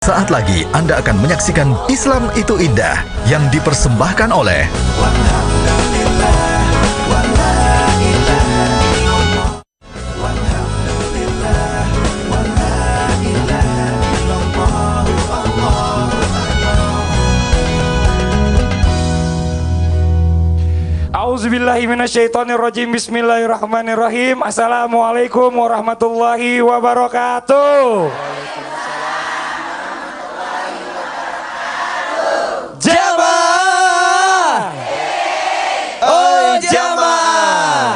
Saat lagi Anda akan menyaksikan Islam itu Indah yang dipersembahkan oleh A'udzubillahi minasyaitonirrajim. Bismillahirrahmanirrahim. Assalamualaikum warahmatullahi wabarakatuh. Jamaah. Oh jamaah.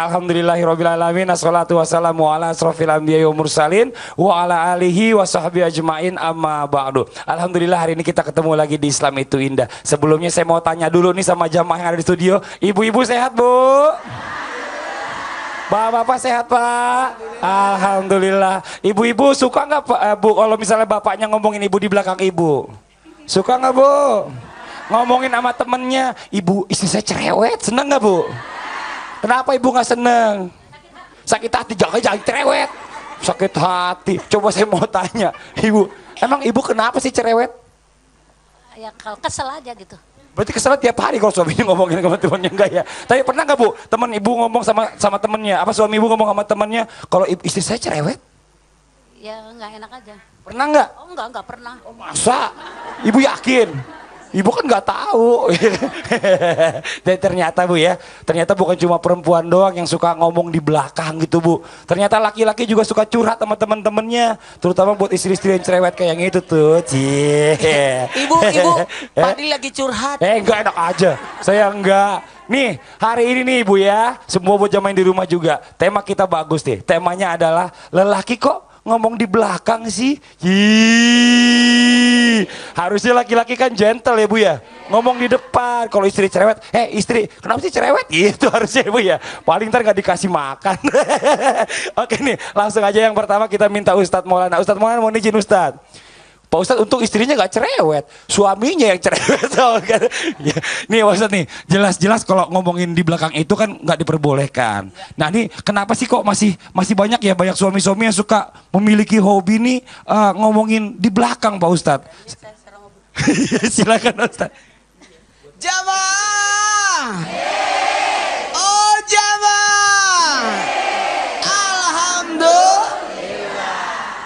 Alhamdulillahirabbil alamin. Assalatu wassalamu ala asrofil anbiya'i wa mursalin wa ala alihi wa sahbihi ajmain, amma ba'du. Alhamdulillah, hari ini kita ketemu lagi di Islam itu Indah. Sebelumnya saya mau tanya dulu nih sama jamaah yang ada di studio. Ibu-ibu sehat, Bu? Bapak-bapak sehat, Pak? Alhamdulillah. Ibu-ibu suka nggak, Bu, kalau misalnya bapaknya ngomongin ibu di belakang ibu? Suka nggak, Bu? Ngomongin sama temennya, ibu istri saya cerewet, seneng nggak, Bu? Kenapa ibu nggak seneng? Sakit hati, jangan cerewet. Sakit hati. Coba saya mau tanya, ibu, emang ibu kenapa sih cerewet? Ya kalau kesel aja gitu. Berarti kesel tiap hari kalau suaminya ngomongin sama temennya, enggak ya? Tapi pernah nggak, Bu, teman ibu ngomong sama temennya, apa suami ibu ngomong sama temennya, kalau istri saya cerewet? Ya nggak enak aja. Pernah nggak? Oh nggak pernah. Oh, masa? Ibu yakin? Ibu kan nggak tahu. Dan ternyata, Bu, ya, ternyata bukan cuma perempuan doang yang suka ngomong di belakang gitu, Bu. Ternyata laki-laki juga suka curhat sama teman-temannya, terutama buat istri-istri yang cerewet kayak yang itu tuh. Ibu, Fadli lagi curhat. Enggak, enak aja. Saya enggak. Nih, hari ini nih, Ibu, ya, semua buat jamaah di rumah juga. Tema kita bagus deh. Temanya adalah lelaki kok ngomong di belakang sih. Harusnya laki-laki kan gentle ya, Bu, ya, ngomong di depan. Kalau istri cerewet, istri kenapa sih cerewet gitu, harusnya, Bu, ya. Paling ntar gak dikasih makan. Oke nih, langsung aja yang pertama kita minta Ustadz Maulana. Ustadz Maulana, mau izin Ustadz. Pak Ustadz, untung istrinya gak cerewet, suaminya yang cerewet. Ya, nih Pak Ustadz nih, jelas-jelas kalau ngomongin di belakang itu kan gak diperbolehkan. Nah ini kenapa sih kok masih banyak ya, banyak suami-suami yang suka memiliki hobi nih ngomongin di belakang, Pak Ustadz. Silakan Ustadz. Jamaah. Oh jamaah.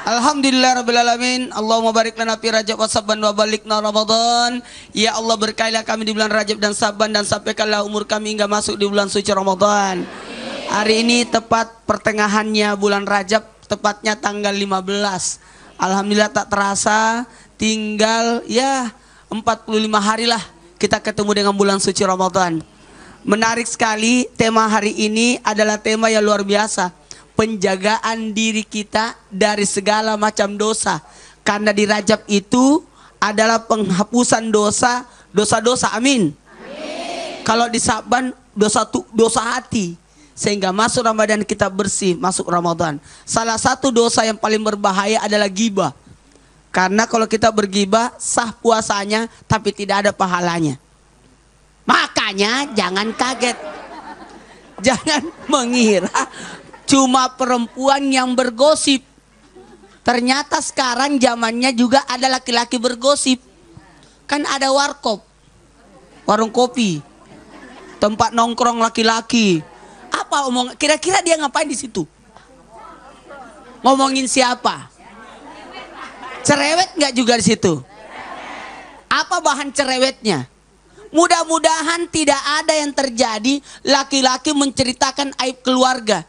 Alhamdulillah rabbil alamin. Allahumma barik lana fi Rajab wa Saban wa balikna Ramadan. Ya Allah, berkailah kami di bulan Rajab dan Saban, dan sampaikanlah umur kami hingga masuk di bulan suci Ramadan. Hari ini tepat pertengahannya bulan Rajab, tepatnya tanggal 15. Alhamdulillah tak terasa tinggal ya 45 hari lah kita ketemu dengan bulan suci Ramadan. Menarik sekali, tema hari ini adalah tema yang luar biasa. Penjagaan diri kita dari segala macam dosa. Karena di Rajab itu adalah penghapusan dosa-dosa. Amin. Kalau di Saban dosa hati. Sehingga masuk Ramadan kita bersih, masuk Ramadan. Salah satu dosa yang paling berbahaya adalah ghibah. Karena kalau kita berghibah, sah puasanya tapi tidak ada pahalanya. Makanya jangan kaget. Jangan mengira cuma perempuan yang bergosip. Ternyata sekarang zamannya juga ada laki-laki bergosip. Kan ada warkop, warung kopi, tempat nongkrong laki-laki. Apa omong? Kira-kira dia ngapain di situ? Ngomongin siapa? Cerewet nggak juga di situ? Apa bahan cerewetnya? Mudah-mudahan tidak ada yang terjadi laki-laki menceritakan aib keluarga.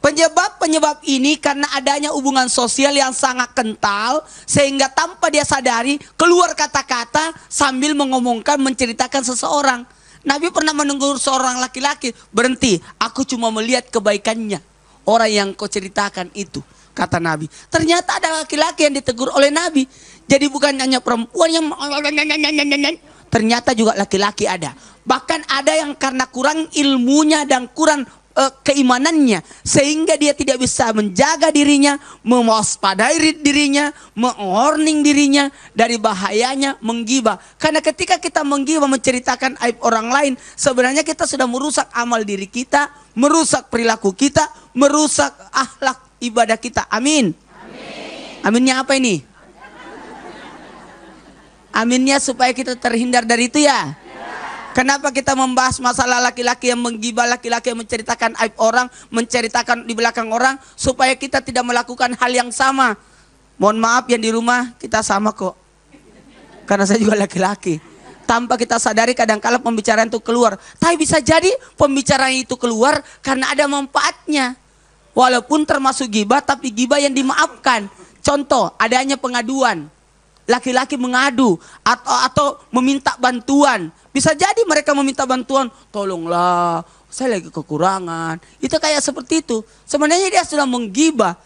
Penyebab ini karena adanya hubungan sosial yang sangat kental, sehingga tanpa dia sadari keluar kata-kata sambil menceritakan seseorang. Nabi pernah menegur seorang laki-laki, berhenti, aku cuma melihat kebaikannya orang yang kau ceritakan itu, kata Nabi. Ternyata ada laki-laki yang ditegur oleh Nabi. Jadi bukan hanya perempuan yang, ternyata juga laki-laki ada. Bahkan ada yang karena kurang ilmunya dan kurang keimanannya, sehingga dia tidak bisa menjaga dirinya, mewaspadai dirinya, mengwarning dirinya dari bahayanya menggibah. Karena ketika kita menggibah, menceritakan aib orang lain, sebenarnya kita sudah merusak amal diri kita, merusak perilaku kita, merusak akhlak ibadah kita. Amin. Aminnya apa ini? Aminnya supaya kita terhindar dari itu ya. Kenapa kita membahas masalah laki-laki yang menggibah, laki-laki yang menceritakan aib orang, menceritakan di belakang orang, supaya kita tidak melakukan hal yang sama. Mohon maaf yang di rumah, kita sama kok. Karena saya juga laki-laki. Tanpa kita sadari kadang-kala pembicaraan itu keluar. Tapi bisa jadi pembicaraan itu keluar karena ada manfaatnya. Walaupun termasuk gibah, tapi gibah yang dimaafkan. Contoh, adanya pengaduan. Laki-laki mengadu atau meminta bantuan. Bisa jadi mereka meminta bantuan, tolonglah, saya lagi kekurangan. Itu kayak seperti itu. Sebenarnya dia sudah menggibah.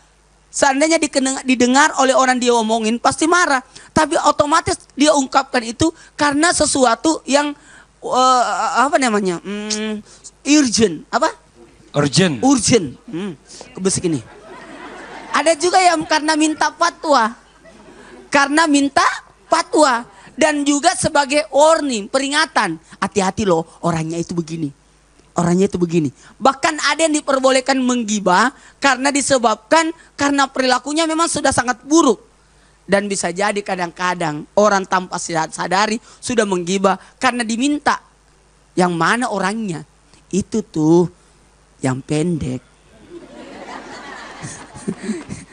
Seandainya didengar oleh orang dia omongin, pasti marah. Tapi otomatis dia ungkapkan itu karena sesuatu yang apa namanya? Urgent. Apa? Urgent. Urgent. Kebesik ini. Ada juga yang karena minta fatwa. Karena minta fatwa. Dan juga sebagai warning, peringatan. Hati-hati loh, orangnya itu begini. Orangnya itu begini. Bahkan ada yang diperbolehkan menggibah karena disebabkan karena perilakunya memang sudah sangat buruk. Dan bisa jadi kadang-kadang orang tanpa sadari sudah menggibah karena diminta. Yang mana orangnya? Itu tuh yang pendek.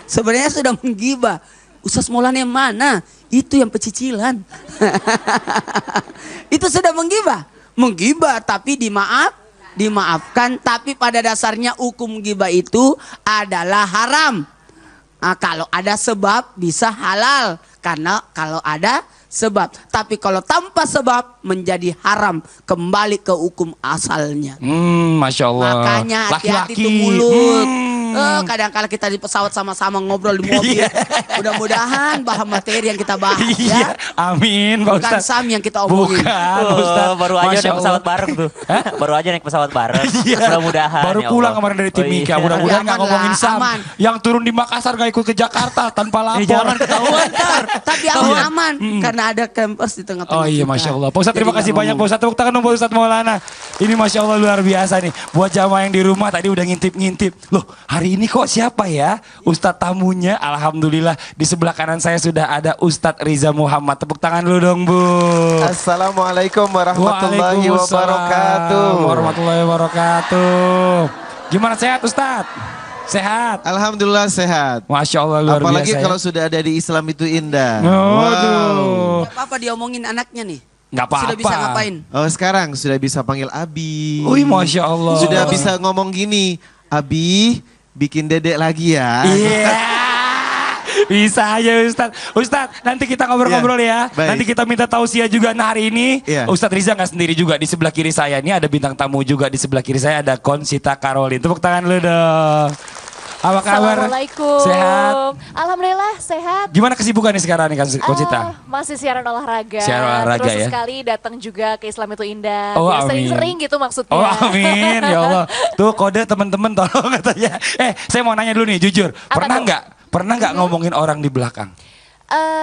Sebenarnya sudah menggibah. Ustaz Maulana yang mana? Itu yang pecicilan. Itu sudah menggibah. Menggibah tapi dimaafkan. Tapi pada dasarnya hukum gibah itu adalah haram. Nah, kalau ada sebab bisa halal. Karena kalau ada sebab. Tapi kalau tanpa sebab menjadi haram. Kembali ke hukum asalnya. Masya Allah. Makanya hati-hati tuh mulut. Kadang-kala kita di pesawat sama-sama ngobrol di mobil. Mudah-mudahan bahan materi yang kita bahas ya. Amin Pak Bukan Ustaz. Sam yang kita omongin. Bukan Ustaz. Baru aja Masya naik pesawat Allah. bareng tuh. Baru aja naik pesawat bareng. Mudah-mudahan. Baru ya pulang Allah. kemarin dari Oh, Timika. iya. Mudah-mudahan Aman gak ngomongin lah, Sam. aman. Yang turun di Makassar gak ikut ke Jakarta tanpa lapor. Jangan ketahuan ntar. Tapi aman karena ada campers di tengah-tengah. Oh iya kita. Masya Allah. Pak Ustadz terima Jadi kasih nggak banyak Pak ngomong. Ustadz. Tepuk tangan dong Pak Ustadz Maulana. Ini Masya Allah luar biasa nih. Buat jamaah yang di rumah tadi udah ngintip-ngintip. Loh hari ini kok siapa ya? Ustadz tamunya. Alhamdulillah di sebelah kanan saya sudah ada Ustadz Riza Muhammad. Tepuk tangan dulu dong Bu. Assalamualaikum warahmatullahi Waalaikumsalam wabarakatuh. Warahmatullahi wabarakatuh. Gimana sehat Ustadz? Sehat. Alhamdulillah sehat. Masya Allah luar Apalagi biasa kalau ya. sudah ada di Islam itu indah. Waduh. Gak apa-apa diomongin anaknya nih. Nggak apa-apa. Sudah bisa ngapain? Oh sekarang sudah bisa panggil Abi. Wih Masya Allah. Sudah bisa ngomong gini, Abi bikin dedek lagi ya. Iya. Bisa aja Ustadz. Ustadz nanti kita ngobrol-ngobrol ya. Baik. Nanti kita minta tausiah juga. Nah hari ini Iya. Ustadz Riza nggak sendiri juga. Di sebelah kiri saya ini ada bintang tamu juga. Di sebelah kiri saya ada Konsita Karolin. Tepuk tangan lu dong. Apa kabar? Assalamualaikum. Sehat. Alhamdulillah sehat. Gimana kesibukan nih sekarang nih Konsita? Masih siaran olahraga. Siaran olahraga Terus ya. sekali datang juga ke Islam itu indah. Oh, Biar amin. sering-sering gitu maksudnya. Oh amin ya Allah. Tuh kode teman-teman tolong katanya. Saya mau nanya dulu nih jujur. Apa tuh? Pernah nggak ngomongin orang di belakang?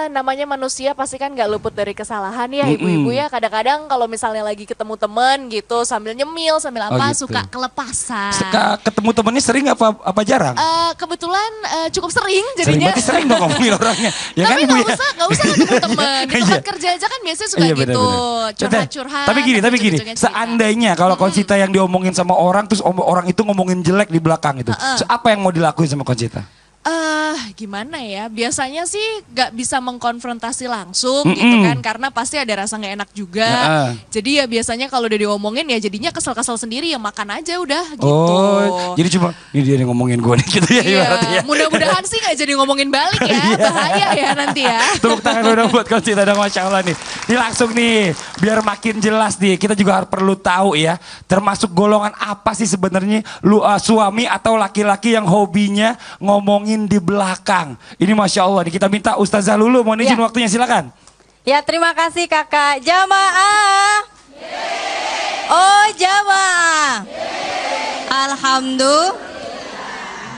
Namanya manusia pasti kan gak luput dari kesalahan ya ibu-ibu ya. Kadang-kadang kalau misalnya lagi ketemu temen gitu sambil nyemil sambil apa gitu. suka kelepasan. Ketemu temennya sering apa jarang? Kebetulan cukup sering Sering jadinya. berarti sering dong ngomongin orangnya. Ya Tapi kan, Bu, nggak ya? usah ketemu temen. Di tempat Iya. kerja aja kan biasanya suka Iya, gitu. benar-benar. Curhat-curhat. Tapi gini, ujung-ujungnya cerita. seandainya kalau Konsita yang diomongin sama orang, terus orang itu ngomongin jelek di belakang itu, so, apa yang mau dilakuin sama Konsita? Gimana ya, biasanya sih gak bisa mengkonfrontasi langsung gitu kan, karena pasti ada rasa gak enak juga. Jadi ya biasanya kalau udah diomongin ya jadinya kesel-kesel sendiri, ya makan aja udah gitu. Oh, jadi cuma ini dia yang ngomongin gue nih gitu ya, Iya, ibaratnya ya. mudah-mudahan sih gak jadi ngomongin balik ya, bahaya ya nanti ya. Tepuk tangan dulu dong buat Konsita dong, Masya Allah nih. Ini langsung nih, biar makin jelas nih, kita juga harus perlu tahu ya, termasuk golongan apa sih sebenarnya suami atau laki-laki yang hobinya ngomongin di belakang. Ini Masya Allah nih, kita minta Ustazah Lulu, mohon izin waktunya silakan. Ya terima kasih kakak. Jamaah. Oh jamaah. Alhamdulillah.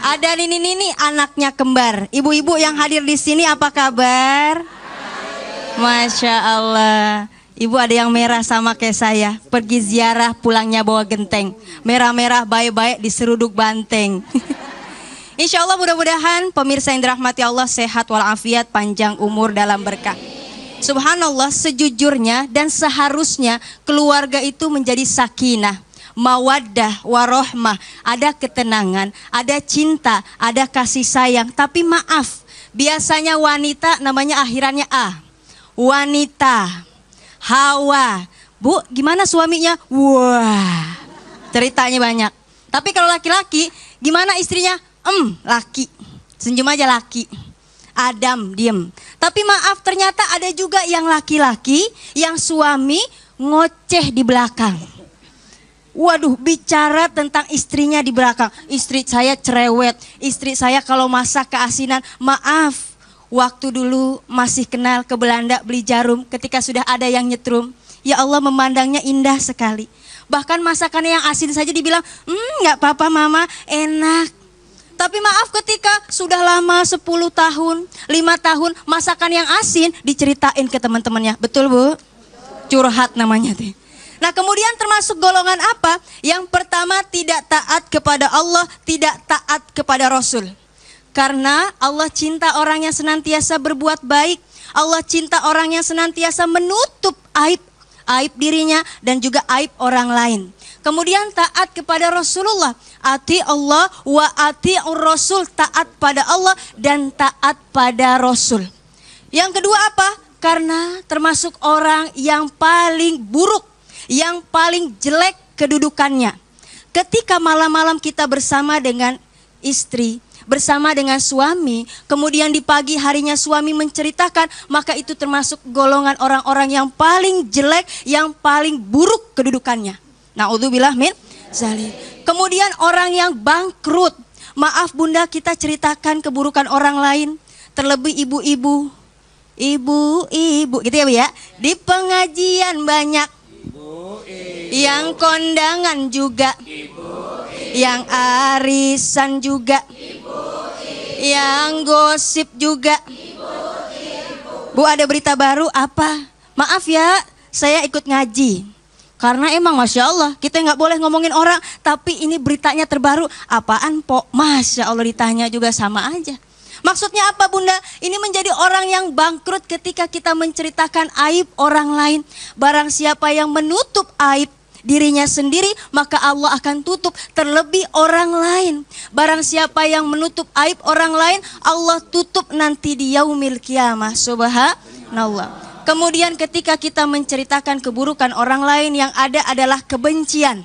Ada Nini anaknya kembar. Ibu-ibu yang hadir di sini apa kabar? Masya Allah. Ibu ada yang merah sama kayak saya. Pergi ziarah pulangnya bawa genteng. Merah-merah baik-baik diseruduk banteng. Insya Allah mudah-mudahan pemirsa yang dirahmati Allah sehat walafiat, panjang umur dalam berkah. Subhanallah, sejujurnya dan seharusnya keluarga itu menjadi sakinah, mawaddah, warohmah, ada ketenangan, ada cinta, ada kasih sayang. Tapi maaf, biasanya wanita namanya akhirannya A. Wanita, Hawa. Bu, gimana suaminya? Wah, ceritanya banyak. Tapi kalau laki-laki, gimana istrinya? Laki. Senyum aja laki. Adam, diem. Tapi maaf, ternyata ada juga yang laki-laki, yang suami ngoceh di belakang. Waduh, bicara tentang istrinya di belakang. Istri saya cerewet, istri saya kalau masak keasinan. Maaf, waktu dulu masih kenal ke Belanda beli jarum, ketika sudah ada yang nyetrum, ya Allah memandangnya indah sekali. Bahkan masakannya yang asin saja dibilang, gak apa-apa mama, enak. Tapi maaf, ketika sudah lama 10 tahun, 5 tahun, masakan yang asin diceritain ke teman-temannya. Betul Bu? Curhat namanya tuh. Nah kemudian termasuk golongan apa? Yang pertama, tidak taat kepada Allah, tidak taat kepada Rasul. Karena Allah cinta orang yang senantiasa berbuat baik. Allah cinta orang yang senantiasa menutup aib dirinya dan juga aib orang lain. Kemudian taat kepada Rasulullah. Ati Allah wa ati'ur Rasul, taat pada Allah dan taat pada Rasul. Yang kedua apa? Karena termasuk orang yang paling buruk, yang paling jelek kedudukannya. Ketika malam-malam kita bersama dengan istri, bersama dengan suami, kemudian di pagi harinya suami menceritakan, maka itu termasuk golongan orang-orang yang paling jelek, yang paling buruk kedudukannya. Na'udzubillah min zalik. Kemudian orang yang bangkrut. Maaf Bunda, kita ceritakan keburukan orang lain. Terlebih ibu-ibu. Ibu-ibu gitu ya Bu ya. Di pengajian banyak. Yang kondangan juga. Yang arisan juga. Yang gosip juga. Bu, ada berita baru apa? Maaf ya, saya ikut ngaji. Karena emang Masya Allah, kita nggak boleh ngomongin orang. Tapi ini beritanya terbaru. Apaan Pok? Masya Allah, ditanya juga sama aja. Maksudnya apa Bunda? Ini menjadi orang yang bangkrut ketika kita menceritakan aib orang lain. Barang siapa yang menutup aib dirinya sendiri, maka Allah akan tutup terlebih orang lain. Barang siapa yang menutup aib orang lain, Allah tutup nanti di yaumil kiamah. Subhanallah. Kemudian ketika kita menceritakan keburukan orang lain, yang ada adalah kebencian.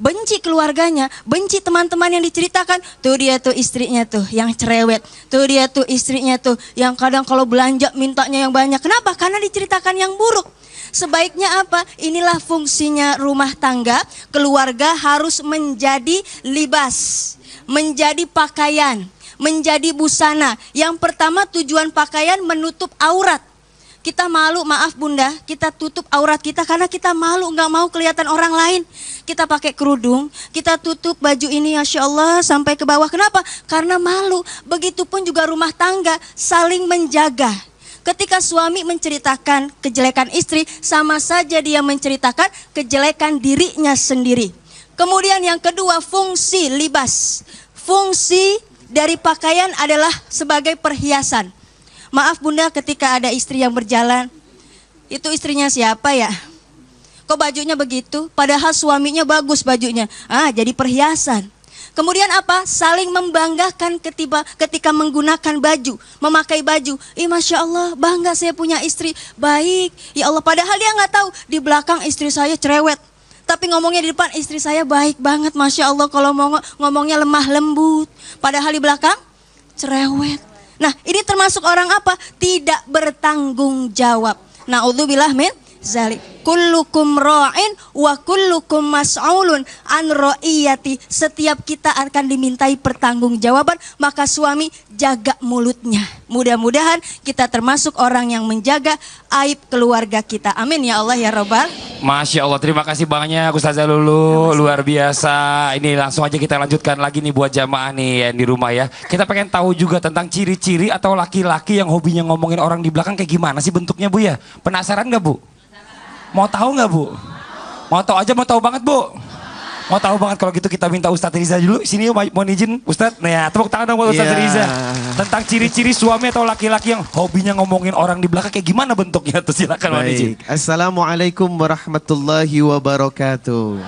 Benci keluarganya, benci teman-teman yang diceritakan. Tuh dia tuh istrinya tuh yang cerewet. Tuh dia tuh istrinya tuh yang kadang kalau belanja mintanya yang banyak. Kenapa? Karena diceritakan yang buruk. Sebaiknya apa? Inilah fungsinya rumah tangga. Keluarga harus menjadi libas, menjadi pakaian, menjadi busana. Yang pertama, tujuan pakaian menutup aurat. Kita malu, maaf Bunda, kita tutup aurat kita karena kita malu, nggak mau kelihatan orang lain. Kita pakai kerudung, kita tutup baju ini Masya Allah sampai ke bawah. Kenapa? Karena malu. Begitupun juga rumah tangga, saling menjaga. Ketika suami menceritakan kejelekan istri, sama saja dia menceritakan kejelekan dirinya sendiri. Kemudian yang kedua, fungsi libas. Fungsi dari pakaian adalah sebagai perhiasan. Maaf Bunda, ketika ada istri yang berjalan, itu istrinya siapa ya? Kok bajunya begitu? Padahal suaminya bagus bajunya. Jadi perhiasan. Kemudian apa? Saling membanggakan ketika menggunakan baju, memakai baju. Masya Allah, bangga saya punya istri baik. Ya Allah, padahal dia nggak tahu di belakang istri saya cerewet. Tapi ngomongnya di depan istri saya baik banget, Masya Allah. Kalau ngomongnya lemah lembut, padahal di belakang cerewet. Nah, ini termasuk orang apa? Tidak bertanggung jawab. Na'udzubillah min zalik. Kullukum ra'in wa kullukum mas'ulun an ra'iyati. Setiap kita akan dimintai pertanggungjawaban, maka suami jaga mulutnya. Mudah-mudahan kita termasuk orang yang menjaga aib keluarga kita. Amin ya Allah ya Rabbal. Masya Allah, terima kasih banyak Ustazah Lulu, luar biasa. Ini langsung aja kita lanjutkan lagi nih buat jamaah nih yang di rumah ya. Kita pengen tahu juga tentang ciri-ciri atau laki-laki yang hobinya ngomongin orang di belakang kayak gimana sih bentuknya Bu ya? Penasaran gak Bu? Mau tahu nggak Bu? Mau tahu aja, mau tahu banget Bu? Mau tahu banget. Kalau gitu kita minta Ustadz Riza dulu. Sini mau izin Ustadz. Nah, tepuk tangan dong buat Ustadz Riza. Tentang ciri-ciri suami atau laki-laki yang hobinya ngomongin orang di belakang kayak gimana bentuknya tuh, silakan mohon izin. Assalamualaikum warahmatullahi wabarakatuh.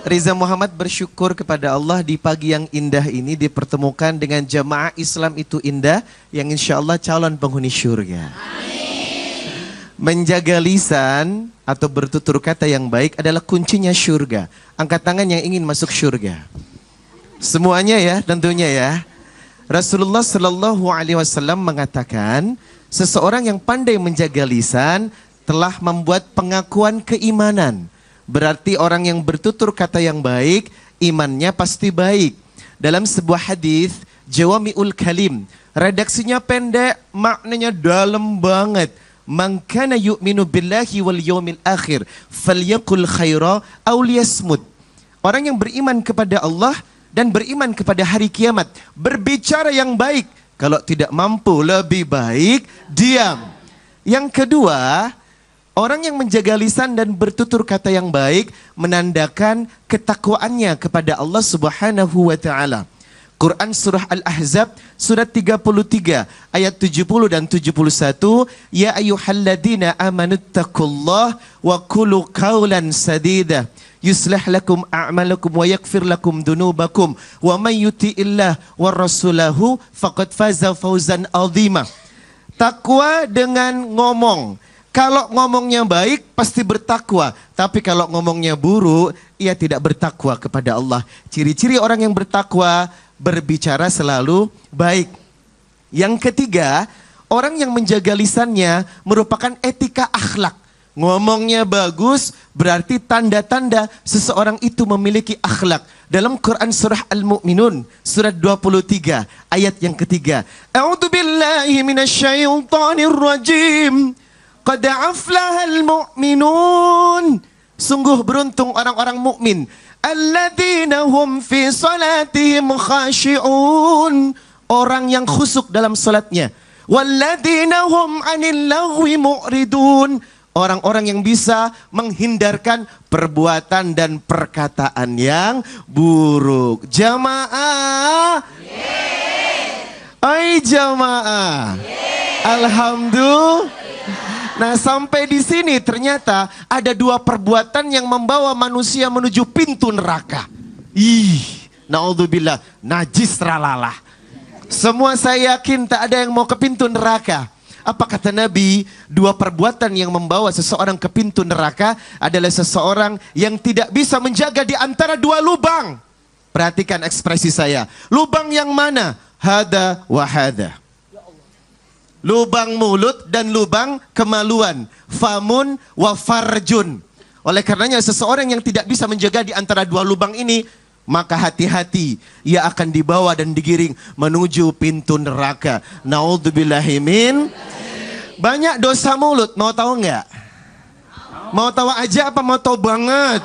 Riza Muhammad bersyukur kepada Allah di pagi yang indah ini dipertemukan dengan jamaah Islam itu indah yang insya Allah calon penghuni syurga. Menjaga lisan atau bertutur kata yang baik adalah kuncinya syurga. Angkat tangan yang ingin masuk syurga. Semuanya ya, tentunya ya. Rasulullah Shallallahu Alaihi Wasallam mengatakan, seseorang yang pandai menjaga lisan telah membuat pengakuan keimanan. Berarti orang yang bertutur kata yang baik, imannya pasti baik. Dalam sebuah hadis, Jawami'ul Kalim, redaksinya pendek, maknanya dalam banget. Man kana yu'minu billahi wal yawmil akhir falyaqul khaira aw liyasmut. Orang yang beriman kepada Allah dan beriman kepada hari kiamat, berbicara yang baik. Kalau tidak mampu lebih baik diam. Yang kedua, orang yang menjaga lisan dan bertutur kata yang baik menandakan ketakwaannya kepada Allah Subhanahu wa taala. Quran surah Al-Ahzab surat 33 ayat 70 dan 71, ya ayyuhalladzina amanu taqullaha wa qulu qawlan sadida yuslih lakum a'malakum wa yaghfir lakum dunubakum wa may yuti'illah war rasulahu faqad faza fawzan 'azima. Takwa dengan ngomong. Kalau ngomongnya baik pasti bertakwa, tapi kalau ngomongnya buruk ia tidak bertakwa kepada Allah. Ciri-ciri orang yang bertakwa, berbicara selalu baik. Yang ketiga, orang yang menjaga lisannya merupakan etika akhlak. Ngomongnya bagus berarti tanda-tanda seseorang itu memiliki akhlak. Dalam Quran surah Al-Mu'minun surat 23 ayat yang ketiga, A'udzubillahi minasyaitonir rajim. Qad aflahal mu'minun. Sungguh beruntung orang-orang mukmin. Alladzina hum fi salatihim khashi'un. Orang yang khusyuk dalam salatnya. Walladzina hum 'anil lagwi mu'ridun. Orang-orang yang bisa menghindarkan perbuatan dan perkataan yang buruk. Jamaah. Hai jamaah. Alhamdulillah. Nah, sampai di sini ternyata ada dua perbuatan yang membawa manusia menuju pintu neraka. Naudzubillah, najis ralalah. Semua saya yakin tak ada yang mau ke pintu neraka. Apa kata Nabi? Dua perbuatan yang membawa seseorang ke pintu neraka adalah seseorang yang tidak bisa menjaga di antara dua lubang. Perhatikan ekspresi saya. Lubang yang mana? Hada wa hada. Lubang mulut dan lubang kemaluan. Famun wa farjun. Oleh karenanya seseorang yang tidak bisa menjaga di antara dua lubang ini, maka hati-hati, ia akan dibawa dan digiring menuju pintu neraka. Naudzubillahi min. Banyak dosa mulut, mau tahu nggak? Mau tahu aja apa mau tahu banget?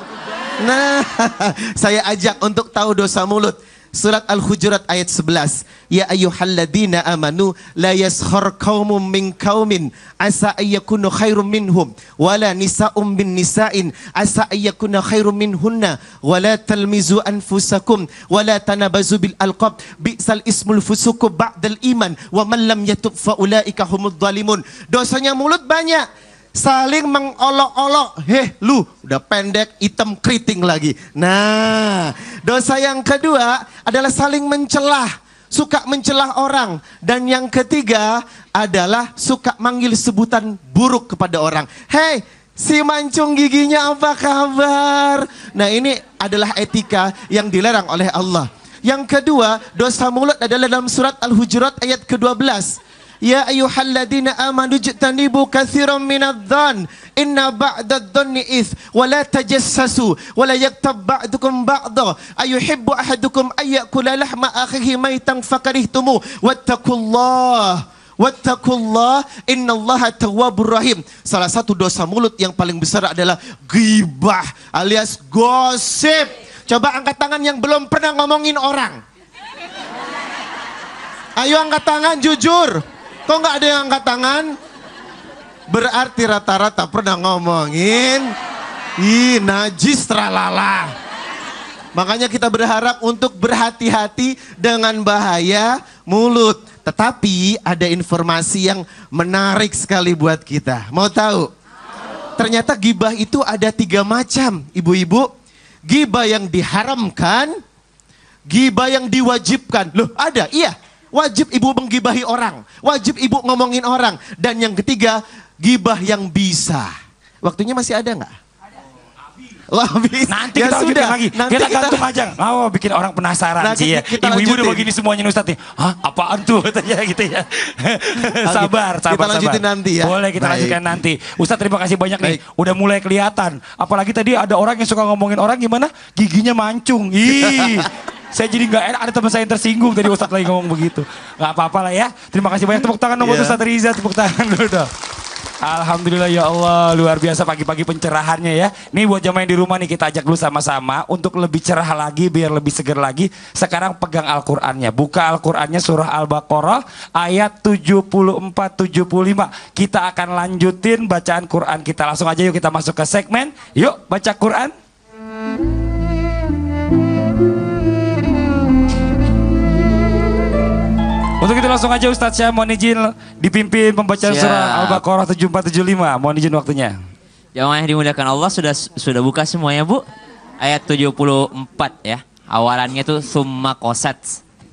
Nah, saya ajak untuk tahu dosa mulut. Surat Al-Hujurat ayat 11. Ya ayyuhalladzina amanu la yaskhar qaumun min qaumin asa ayyakunu khairum minhum wala nisa'um bin nisa'in asa ayyakuna khairum minhunna wala talmizu anfusakum wala tanabazu bil alqab bi'sal ismul fusuku ba'dal iman wa man lam yatub fa ulaika humudz zalimun. Dosanya mulut banyak. Saling mengolok-olok, lu udah pendek, hitam keriting lagi. Nah, dosa yang kedua adalah saling mencelah, suka mencelah orang. Dan yang ketiga adalah suka manggil sebutan buruk kepada orang. Hei, si mancung giginya apa kabar? Nah, ini adalah etika yang dilarang oleh Allah. Yang kedua, dosa mulut adalah dalam surat Al-Hujurat ayat ke-12. Ya ayyuhalladzina amanu ijtanibu katsiran minadh-dhann inna ba'dadh-dhanni its wa la tajassasu wa la yaktab ba'dukum ba'dha ayuhibbu ahadukum ayyakula lahma akhihi maitan fakarihtumu wattaqullah innallaha tawwabur rahim. Salah satu dosa mulut yang paling besar adalah ghibah alias gosip. Coba angkat tangan yang belum pernah ngomongin orang. Ayo angkat tangan jujur. Kok nggak ada yang angkat tangan? Berarti rata-rata pernah ngomongin. Ih, najis tralala. Makanya kita berharap untuk berhati-hati dengan bahaya mulut. Tetapi ada informasi yang menarik sekali buat kita. Mau tahu? Ternyata gibah itu ada 3 macam, ibu-ibu. Gibah yang diharamkan, gibah yang diwajibkan. Loh, ada? Iya. Wajib ibu menggibahi orang, wajib ibu ngomongin orang. Dan yang ketiga, gibah yang bisa. Waktunya masih ada nggak? Oh, habis. Nanti Ya kita lanjutin sudah. lagi. Nanti Kita gantung aja. Oh, bikin orang penasaran Nanti sih ya. kita Ibu-ibu udah lanjutin. begini semuanya nih Ustadz nih. Hah, apaan tuh katanya gitu ya. Sabar. Kita lanjutin nanti ya. Boleh kita Baik. lanjutkan nanti. Ustadz terima kasih banyak nih. Baik. Udah mulai kelihatan. Apalagi tadi ada orang yang suka ngomongin orang gimana? Giginya mancung. Ih. Saya jadi nggak enak, ada teman saya yang tersinggung tadi Ustadz lagi ngomong begitu. Nggak apa-apa lah ya. Terima kasih banyak, tepuk tangan buat Iya. Ustadz Riza, tepuk tangan dulu dong. Alhamdulillah ya Allah, luar biasa pagi-pagi pencerahannya ya. Nih buat jamaah yang di rumah nih kita ajak dulu sama-sama untuk lebih cerah lagi, biar lebih seger lagi. Sekarang pegang Al-Qur'annya, buka Al-Qur'annya surah Al-Baqarah ayat 74-75. Kita akan lanjutin bacaan Quran kita. Langsung aja yuk kita masuk ke segmen. Yuk baca Quran. Untuk itu langsung aja Ustadz Syah mohon izin dipimpin pembacaan Siap. surah Al-Baqarah 74-75. Mohon izin waktunya. Jamaah yang dimuliakan Allah sudah buka semuanya Bu. Ayat 74 ya. Awalannya tuh summa qasat.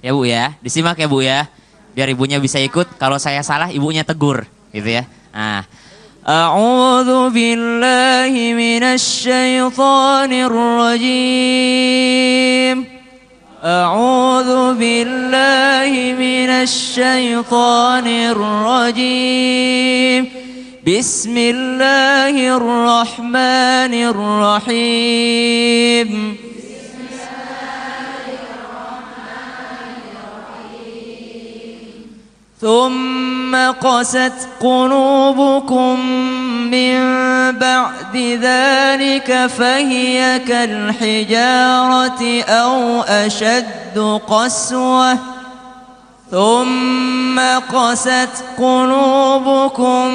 Ya Bu ya. Disimak ya Bu ya. Biar ibunya bisa ikut. Kalau saya salah ibunya tegur gitu ya. Nah. A'udzu billahi minasy syaithanir rajim. أعوذ بالله من الشيطان الرجيم بسم الله الرحمن الرحيم ثم قست قلوبكم من بعد ذلك فهي كالحجارة أو أشد قسوة ثم قست قلوبكم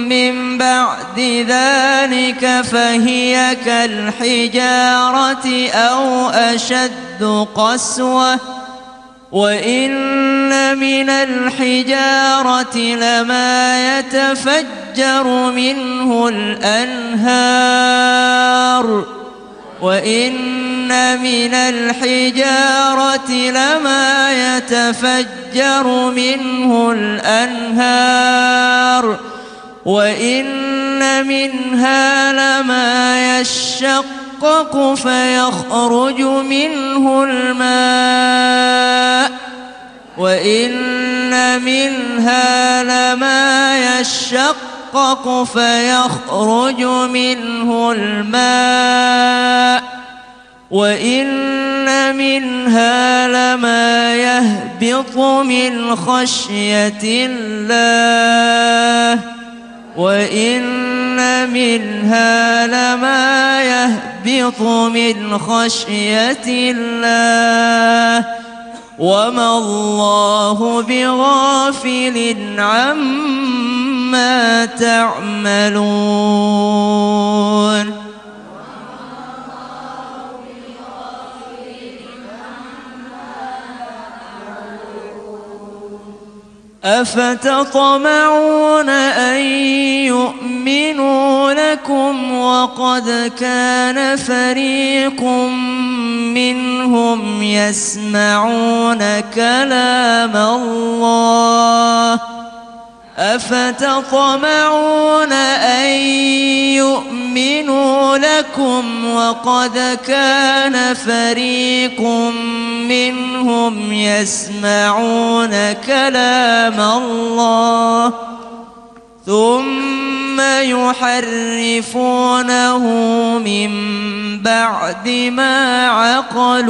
من بعد ذلك فهي كالحجارة أو أشد قسوة وإن من الحجارة لما يتفجر منه الأنهار وإن من الحجارة لما يتفجر منه الأنهار وإن منها لما يشقق فيخرج منه الماء وإن منها لما يشقق فيخرج منه الماء وإن منها لما يهبط من خشية الله وإن منها لما يهبط من خشية الله وما الله بغافل عما تعملون أفتطمعون أن يؤمنوا لكم وقد كان فريق منهم يسمعون كلام الله أفتطمعون أن يؤمنوا يؤمنوا لكم وقد كان فريق منهم يسمعون كلام الله ثم يحرفونه من بعد ما عقلوه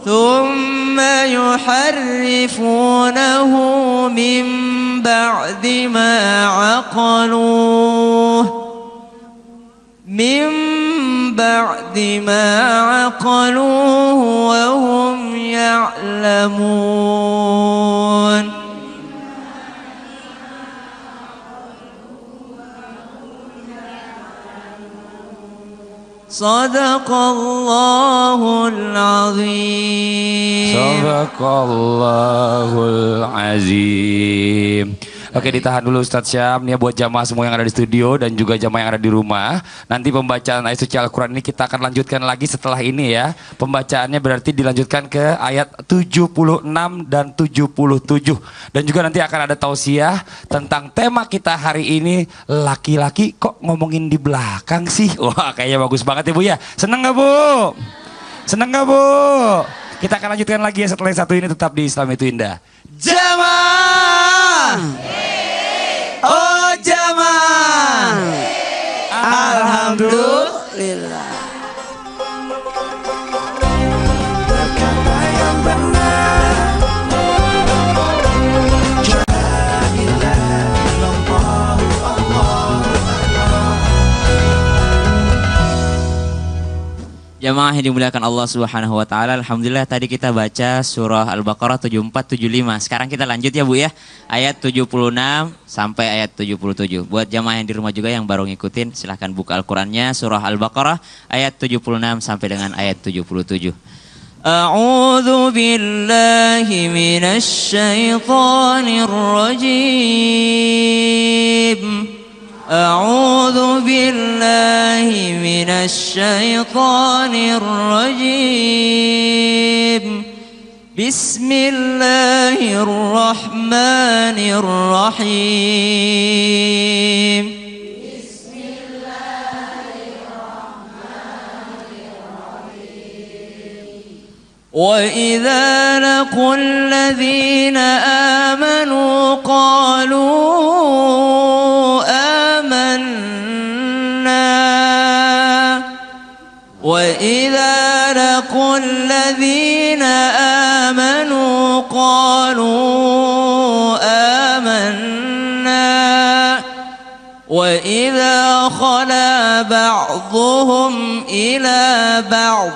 ثم يحرفونه من بعد ما عقلوه وهم يعلمون صدق الله العظيم. Sadaqallahul azim. Oke, ditahan dulu Ustadz Syam nih ya, buat jamaah semua yang ada di studio dan juga jamaah yang ada di rumah. Nanti pembacaan ayat suci Al-Quran ini kita akan lanjutkan lagi setelah ini ya. Pembacaannya berarti dilanjutkan ke ayat 76 dan 77. Dan juga nanti akan ada tausiah tentang tema kita hari ini, laki-laki kok ngomongin di belakang sih. Wah, kayaknya bagus banget ya Bu ya. Seneng gak Bu? Seneng gak Bu? Kita akan lanjutkan lagi ya setelah yang satu ini, tetap di Islam itu Indah. Jamaah, oh jamaah, alhamdulillah. Jamaah yang dimuliakan Allah Subhanahu wa taala, alhamdulillah tadi kita baca surah Al-Baqarah 74 75. Sekarang kita lanjut ya Bu ya. Ayat 76 sampai ayat 77. Buat jamaah yang di rumah juga yang baru ngikutin, silahkan buka Al-Qur'annya surah Al-Baqarah ayat 76 sampai dengan ayat 77. A'udzu billahi minasy syaithanir rajim. أعوذ بالله من الشيطان الرجيم بسم الله الرحمن الرحيم وإذا لقوا الذين آمنوا قالوا وإذا لقوا الذين آمنوا قالوا آمنا وإذا خلا بعضهم إلى بعض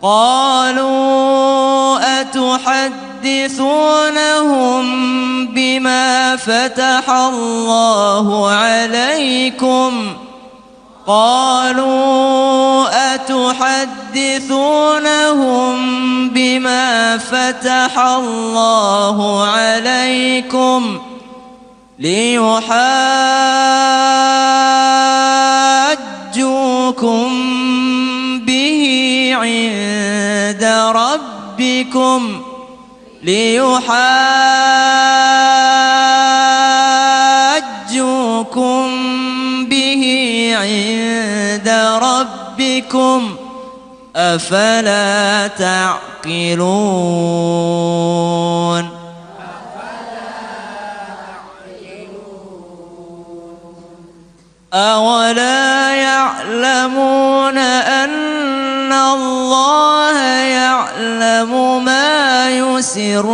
قالوا أتحدثونهم بما فتح الله عليكم ليحاجوكم به عند ربكم أفلا تعقلون أولا يعلمون أن الله يعلم ما يسرون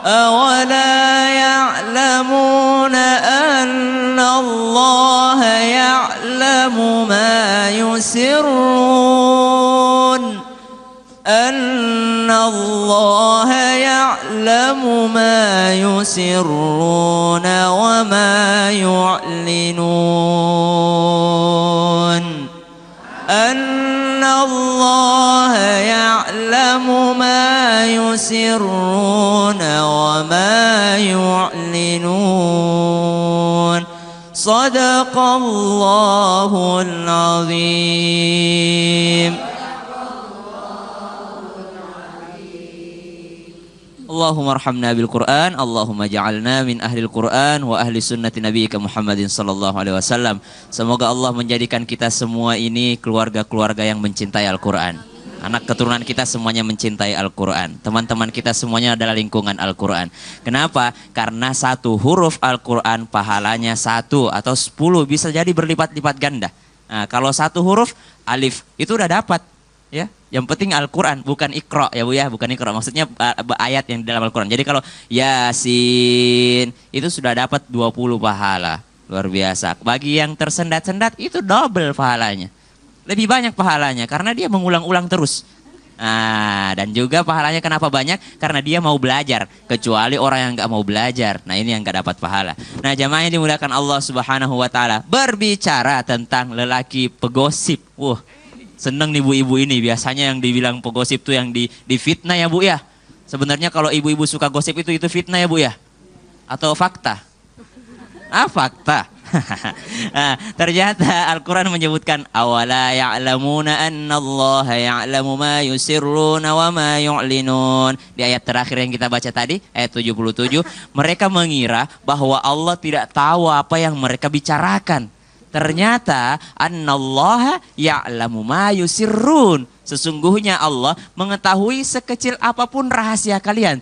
أولا يعلمون أن الله يعلم ما يسرون أن الله يعلم ما يسرون وما يعلنون أن الله يعلم ما يسرون وما يعلنون صدق الله العظيم Allahumma arhamna bil Qur'an, Allahumma ja'alna min ahlil Qur'an wa ahli sunnati nabiyyika Muhammadin sallallahu alaihi wasallam. Semoga Allah menjadikan kita semua ini keluarga-keluarga yang mencintai Al-Qur'an. Anak keturunan kita semuanya mencintai Al-Qur'an. Teman-teman kita semuanya adalah lingkungan Al-Qur'an. Kenapa? Karena satu huruf Al-Qur'an pahalanya 1 atau 10 bisa jadi berlipat-lipat ganda. Nah, kalau satu huruf alif itu udah dapat. Ya, yang penting Al-Quran, bukan Iqra ya Bu ya, bukan Iqra, maksudnya ayat yang di dalam Al-Quran. Jadi kalau Yasin itu sudah dapat 20 pahala, luar biasa. Bagi yang tersendat-sendat itu double pahalanya, lebih banyak pahalanya karena dia mengulang-ulang terus. Nah, dan juga pahalanya kenapa banyak? Karena dia mau belajar, kecuali orang yang nggak mau belajar. Nah, ini yang nggak dapat pahala. Nah, jamaah yang dimuliakan Allah Subhanahu Wa Taala, berbicara tentang lelaki pegosip. Seneng nih ibu-ibu ini, biasanya yang dibilang pegosip tuh yang difitnah ya Bu ya. Sebenarnya kalau ibu-ibu suka gosip itu fitnah ya Bu ya? Atau fakta? Fakta. Nah, ternyata Al-Quran menyebutkan awala ya'lamuna annallaha ya'lamu ma yusirruna wa ma yu'linun. Di ayat terakhir yang kita baca tadi, ayat 77, mereka mengira bahwa Allah tidak tahu apa yang mereka bicarakan. Ternyata annallaha ya'lamu ma yusirrun. Sesungguhnya Allah mengetahui sekecil apapun rahasia kalian.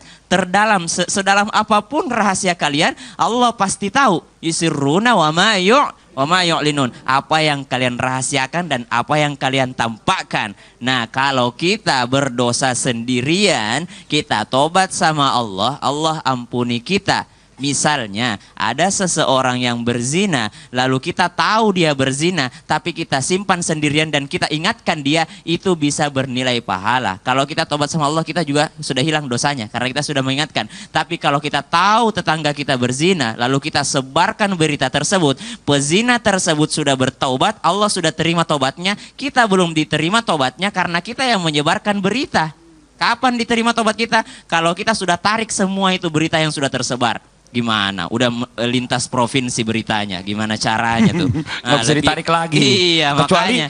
Sedalam apapun rahasia kalian, Allah pasti tahu. Yusirruna wa ma yu'linun. Apa yang kalian rahasiakan dan apa yang kalian tampakkan. Nah, kalau kita berdosa sendirian, kita tobat sama Allah, Allah ampuni kita. Misalnya ada seseorang yang berzina, lalu kita tahu dia berzina, tapi kita simpan sendirian dan kita ingatkan dia, itu bisa bernilai pahala. Kalau kita tobat sama Allah, kita juga sudah hilang dosanya karena kita sudah mengingatkan. Tapi kalau kita tahu tetangga kita berzina, lalu kita sebarkan berita tersebut, pezina tersebut sudah bertaubat, Allah sudah terima tobatnya, kita belum diterima tobatnya karena kita yang menyebarkan berita. Kapan diterima tobat kita? Kalau kita sudah tarik semua itu berita yang sudah tersebar. Gimana? Udah lintas provinsi beritanya, gimana caranya tuh? Nggak bisa ditarik lagi. Iya,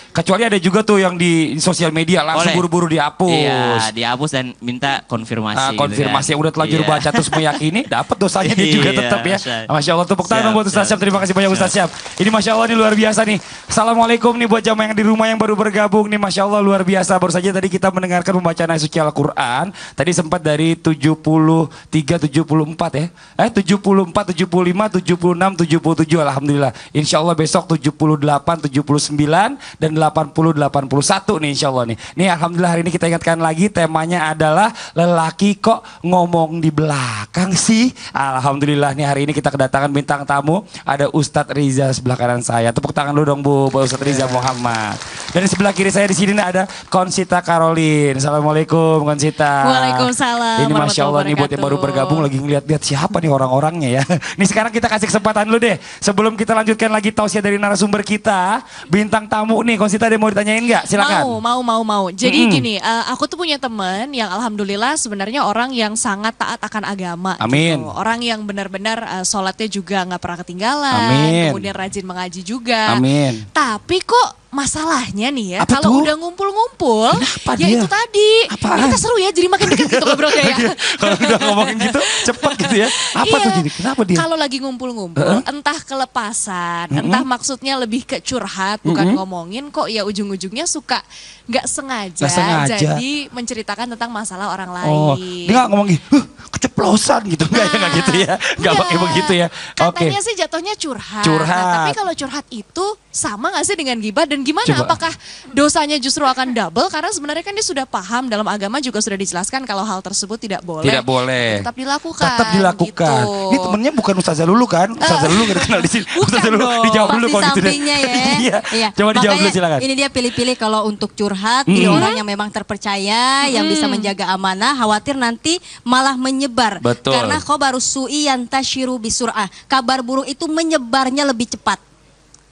kecuali ada juga tuh yang di sosial media langsung buru-buru dihapus. Iya, dihapus dan minta konfirmasi. Konfirmasi yang udah telanjur Iya. baca terus meyakini, dapat dosanya dia juga tetap ya. Masya Allah, tepuk tangan buat Ustaz Syam. Terima kasih banyak Ustaz Syam. Ini Masya Allah, ini luar biasa nih. Assalamualaikum nih buat jamaah yang di rumah yang baru bergabung nih. Masya Allah luar biasa. Baru saja tadi kita mendengarkan pembacaan ayat suci Al-Quran. Tadi sempat dari 73, 74 ya. 74, 75, 76, 77 Alhamdulillah. Insya Allah besok 78, 79 dan 80, 81 nih Insya Allah nih. Nih Alhamdulillah hari ini kita ingatkan lagi temanya adalah lelaki kok ngomong di belakang sih. Alhamdulillah nih hari ini kita kedatangan bintang tamu. Ada Ustadz Riza sebelah kanan saya. Tepuk tangan dulu dong Bu, Ustadz Riza Muhammad. Dan di sebelah kiri saya di sini ada Konsita Caroline. Assalamualaikum Konsita. Waalaikumsalam. Ini Masya Allah nih buat yang baru bergabung lagi ngeliat-liat siapa nih orang-orangnya ya. Nih sekarang kita kasih kesempatan dulu deh. Sebelum kita lanjutkan lagi tausiah dari narasumber kita, bintang tamu nih, Konsita ada yang mau ditanyain nggak? Silakan. Mau. Jadi gini, aku tuh punya teman yang alhamdulillah sebenarnya orang yang sangat taat akan agama. Amin. Gitu. Orang yang benar-benar sholatnya juga nggak pernah ketinggalan. Amin. Kemudian rajin mengaji juga. Amin. Tapi kok masalahnya nih ya, Apa kalau tuh? udah ngumpul-ngumpul, Kenapa ya dia? itu tadi. Apaan? Ini kita seru ya, jadi makin dekat gitu ngobrolnya ya. Kalau udah ngomongin gitu cepet gitu ya. Apa tuh jadi? Kenapa dia? Kalau lagi ngumpul-ngumpul, entah kelepasan, entah maksudnya lebih ke curhat, bukan ngomongin kok ya ujung-ujungnya suka nggak sengaja, jadi menceritakan tentang masalah orang lain. Oh, dia nggak ngomong gitu, keceplosan gitu, nggak gitu ya, nggak pakai begitu ya. Oke. Katanya sih jatuhnya curhat. Curhat. Nah, tapi kalau curhat itu sama nggak sih dengan gibah dan gimana? Coba. Apakah dosanya justru akan double? Karena sebenarnya kan dia sudah paham dalam agama juga sudah dijelaskan kalau hal tersebut tidak boleh. Tidak boleh. Tetap dilakukan. Tetap dilakukan. Gitu. Ini temennya bukan Ustazah Lulu kan? Ustazah Lulu nggak dikenal di sini. Bukan Ustazah Lulu dong. dijawab dulu Pas kalau di gitu deh. sampingnya ya. Iya. Coba dijawab dulu Makanya silakan. ini dia pilih-pilih kalau untuk curhat, pilih orang yang memang terpercaya, yang bisa menjaga amanah, khawatir nanti malah menyebar. Betul. Karena khobaru su'i yantashiru bisur'ah. Kabar buruk itu menyebarnya lebih cepat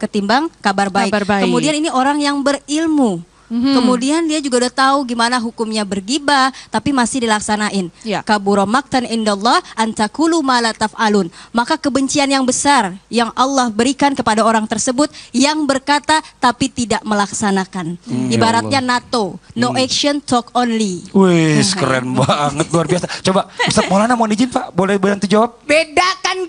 ketimbang kabar baik. Kabar baik. Kemudian ini orang yang berilmu. Kemudian dia juga udah tahu gimana hukumnya bergibah, tapi masih dilaksanain. Ya. Kabura maktan indallah antakulu ma la taf'alun. Maka kebencian yang besar yang Allah berikan kepada orang tersebut yang berkata tapi tidak melaksanakan. Ibaratnya NATO, no action talk only. Wih, keren banget, luar biasa. Coba Ustaz Maulana mau izin Pak, boleh bantu jawab? Bedakan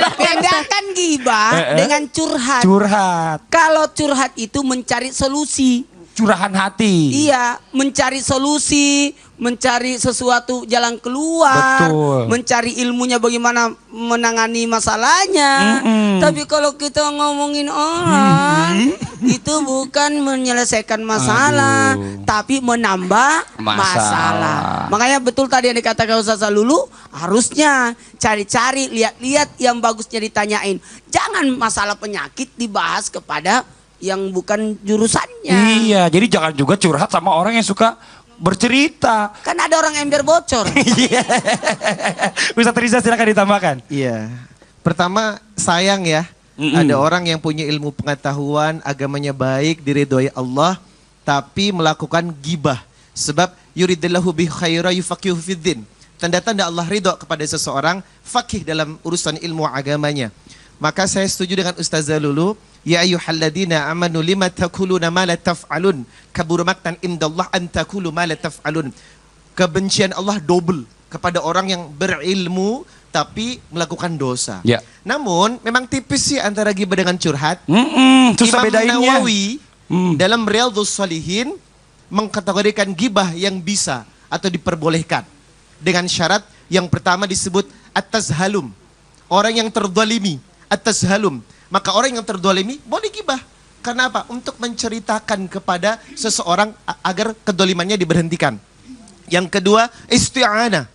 bedakan gibah dengan curhat. Curhat, Kalau curhat itu mencari solusi. curahan hati. Iya, mencari solusi, mencari sesuatu jalan keluar, Betul. mencari ilmunya bagaimana menangani masalahnya. Tapi kalau kita ngomongin orang, itu bukan menyelesaikan masalah, tapi menambah masalah. Makanya betul tadi yang dikatakan Ustaz Lulu, harusnya cari-cari, lihat-lihat yang bagusnya ditanyain. Jangan masalah penyakit dibahas kepada yang bukan jurusannya. Iya, jadi jangan juga curhat sama orang yang suka bercerita. Kan ada orang ember bocor. Iya. Ustaz Riza silakan ditambahkan. Iya. Pertama sayang ya, ada orang yang punya ilmu pengetahuan, agamanya baik, diridhoi Allah, tapi melakukan gibah. Sebab yuridillahu bi khaira yufaqihu fiddin. Tanda-tanda Allah ridho kepada seseorang, fakih dalam urusan ilmu agamanya. Maka saya setuju dengan Ustazah Lulu. Ya ayyuhalladzina amanu lima taquluna ma la taf'alun kabura maqtan indallah an taqulu ma la taf'alun. Kebencian Allah double kepada orang yang berilmu tapi melakukan dosa. Ya. Namun memang tipis sih antara gibah dengan curhat. Susah Imam bedainnya. Nawawi dalam Riyadhus Shalihin mengkategorikan gibah yang bisa atau diperbolehkan dengan syarat yang pertama disebut at-tazhalum. Orang yang terzalimi, at-tazhalum. Maka orang yang terdolimi boleh gibah. Karena apa? Untuk menceritakan kepada seseorang agar kedolimannya diberhentikan. Yang kedua, isti'anah.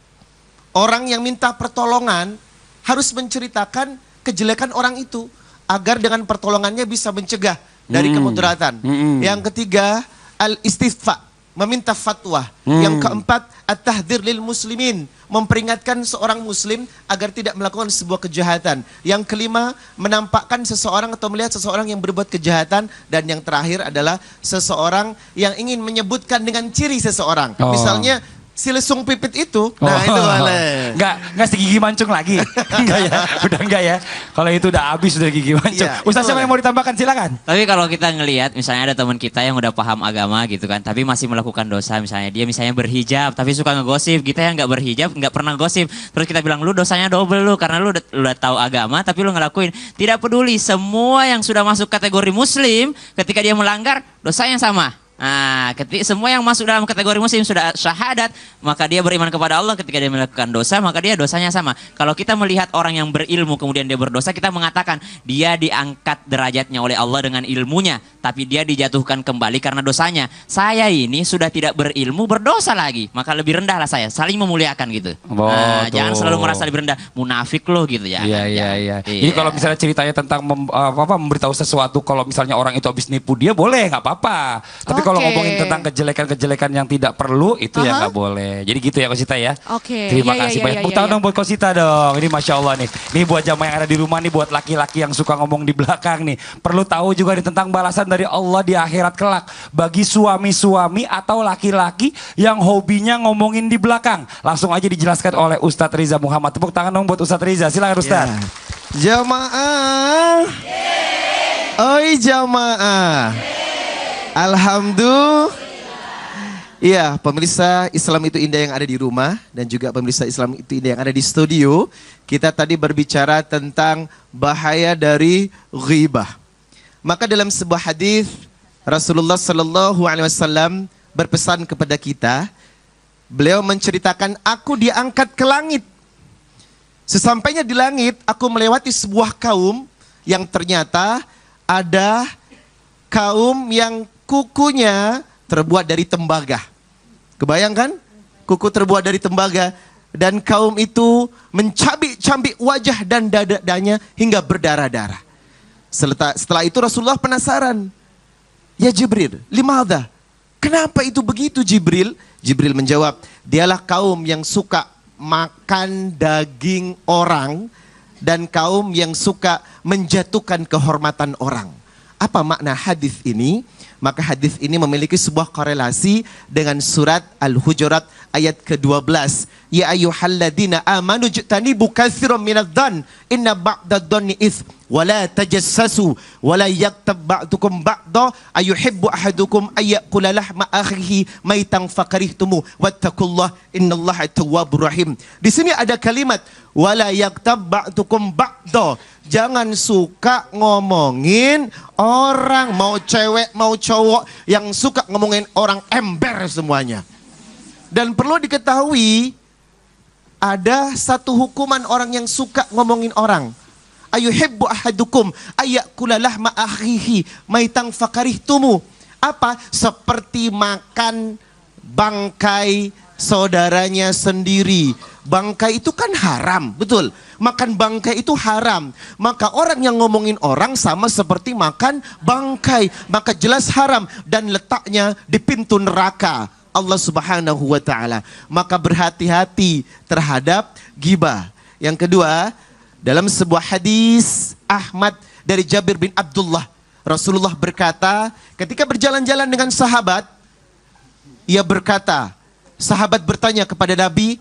Orang yang minta pertolongan harus menceritakan kejelekan orang itu. Agar dengan pertolongannya bisa mencegah dari kemudaratan. Yang ketiga, al-istighfa. Meminta fatwa. Yang keempat, at-tahdhir lil muslimin. Memperingatkan seorang muslim agar tidak melakukan sebuah kejahatan. Yang kelima, menampakkan seseorang atau melihat seseorang yang berbuat kejahatan. Dan yang terakhir adalah seseorang yang ingin menyebutkan dengan ciri seseorang. Misalnya si lesung pipit itu, nah itu boleh. Enggak segigi mancung lagi. Enggak ya, udah enggak ya. Kalau itu udah habis sudah gigi mancung. Iya, Ustaz itu siapa yang mau ditambahkan silakan. Tapi kalau kita ngelihat misalnya ada teman kita yang udah paham agama gitu kan, tapi masih melakukan dosa, misalnya dia misalnya berhijab tapi suka ngegosip, kita yang nggak berhijab nggak pernah gosip, terus kita bilang lu dosanya double lu karena lu udah tahu agama tapi lu ngelakuin. Tidak peduli, semua yang sudah masuk kategori muslim ketika dia melanggar dosanya sama. Nah, semua yang masuk dalam kategori muslim sudah syahadat, maka dia beriman kepada Allah. Ketika dia melakukan dosa, maka dia dosanya sama. Kalau kita melihat orang yang berilmu kemudian dia berdosa, kita mengatakan dia diangkat derajatnya oleh Allah dengan ilmunya, tapi dia dijatuhkan kembali karena dosanya. Saya ini sudah tidak berilmu, berdosa lagi, maka lebih rendahlah saya. Saling memuliakan gitu. Nah, jangan selalu merasa lebih rendah, munafik loh gitu ya. Iya. Jadi kalau misalnya ceritanya tentang memberitahu sesuatu, kalau misalnya orang itu habis nipu dia boleh, nggak apa-apa. Tapi kalau ngomongin tentang kejelekan-kejelekan yang tidak perlu itu ya nggak boleh. Jadi gitu ya Kosita ya. Terima kasih banyak. Tepuk tangan dong buat Kosita dong. Ini Masya Allah nih. Ini buat jamaah yang ada di rumah nih, buat laki-laki yang suka ngomong di belakang nih. Perlu tahu juga nih tentang balasan dari Allah di akhirat kelak. Bagi suami-suami atau laki-laki yang hobinya ngomongin di belakang. Langsung aja dijelaskan oleh Ustadz Riza Muhammad. Tepuk tangan dong buat Ustadz Riza. Silakan Ustadz. Jamaah. Oi jamaah. Alhamdulillah. Iya, pemirsa Islam itu indah yang ada di rumah dan juga pemirsa Islam itu indah yang ada di studio. Kita tadi berbicara tentang bahaya dari ghibah. Maka dalam sebuah hadis Rasulullah Sallallahu Alaihi Wasallam berpesan kepada kita. Beliau menceritakan, aku diangkat ke langit. Sesampainya di langit, aku melewati sebuah kaum yang ternyata ada kaum yang kukunya terbuat dari tembaga. Kebayangkan? Kuku terbuat dari tembaga. Dan kaum itu mencabik-cabik wajah dan dadanya hingga berdarah-darah. Setelah itu Rasulullah penasaran. Ya Jibril, limadha? Kenapa itu begitu Jibril? Jibril menjawab, dialah kaum yang suka makan daging orang dan kaum yang suka menjatuhkan kehormatan orang. Apa makna hadis ini? Maka hadis ini memiliki sebuah korelasi dengan surat Al-Hujurat ayat ke-12. Ya ayyuhalladzina amanu jtanibu katsiran minadh-dhann inna ba'dadh-dhanni its wa la tajassasu wa la yaktab ba'dukum ba'dha ayuhibbu ahadukum ayyakula lahma akhihi maitan fakarihtumu wattaqullaha innallaha tawwabur rahim. Di sini ada kalimat wa la yaktab ba'dukum ba'dha. Jangan suka ngomongin orang, mau cewek mau cowok, yang suka ngomongin orang ember semuanya. Dan perlu diketahui ada satu hukuman orang yang suka ngomongin orang. Ayuhibbu ahadukum ayyakula lahma akhihi maitan fakarihtumu. Apa? Seperti makan bangkai saudaranya sendiri. Bangkai itu kan haram, betul? Makan bangkai itu haram. Maka orang yang ngomongin orang sama seperti makan bangkai. Maka jelas haram dan letaknya di pintu neraka Allah Subhanahu wa taala. Maka berhati-hati terhadap ghibah. Yang kedua, dalam sebuah hadis Ahmad dari Jabir bin Abdullah, Rasulullah berkata, ketika berjalan-jalan dengan sahabat, ia berkata, sahabat bertanya kepada Nabi,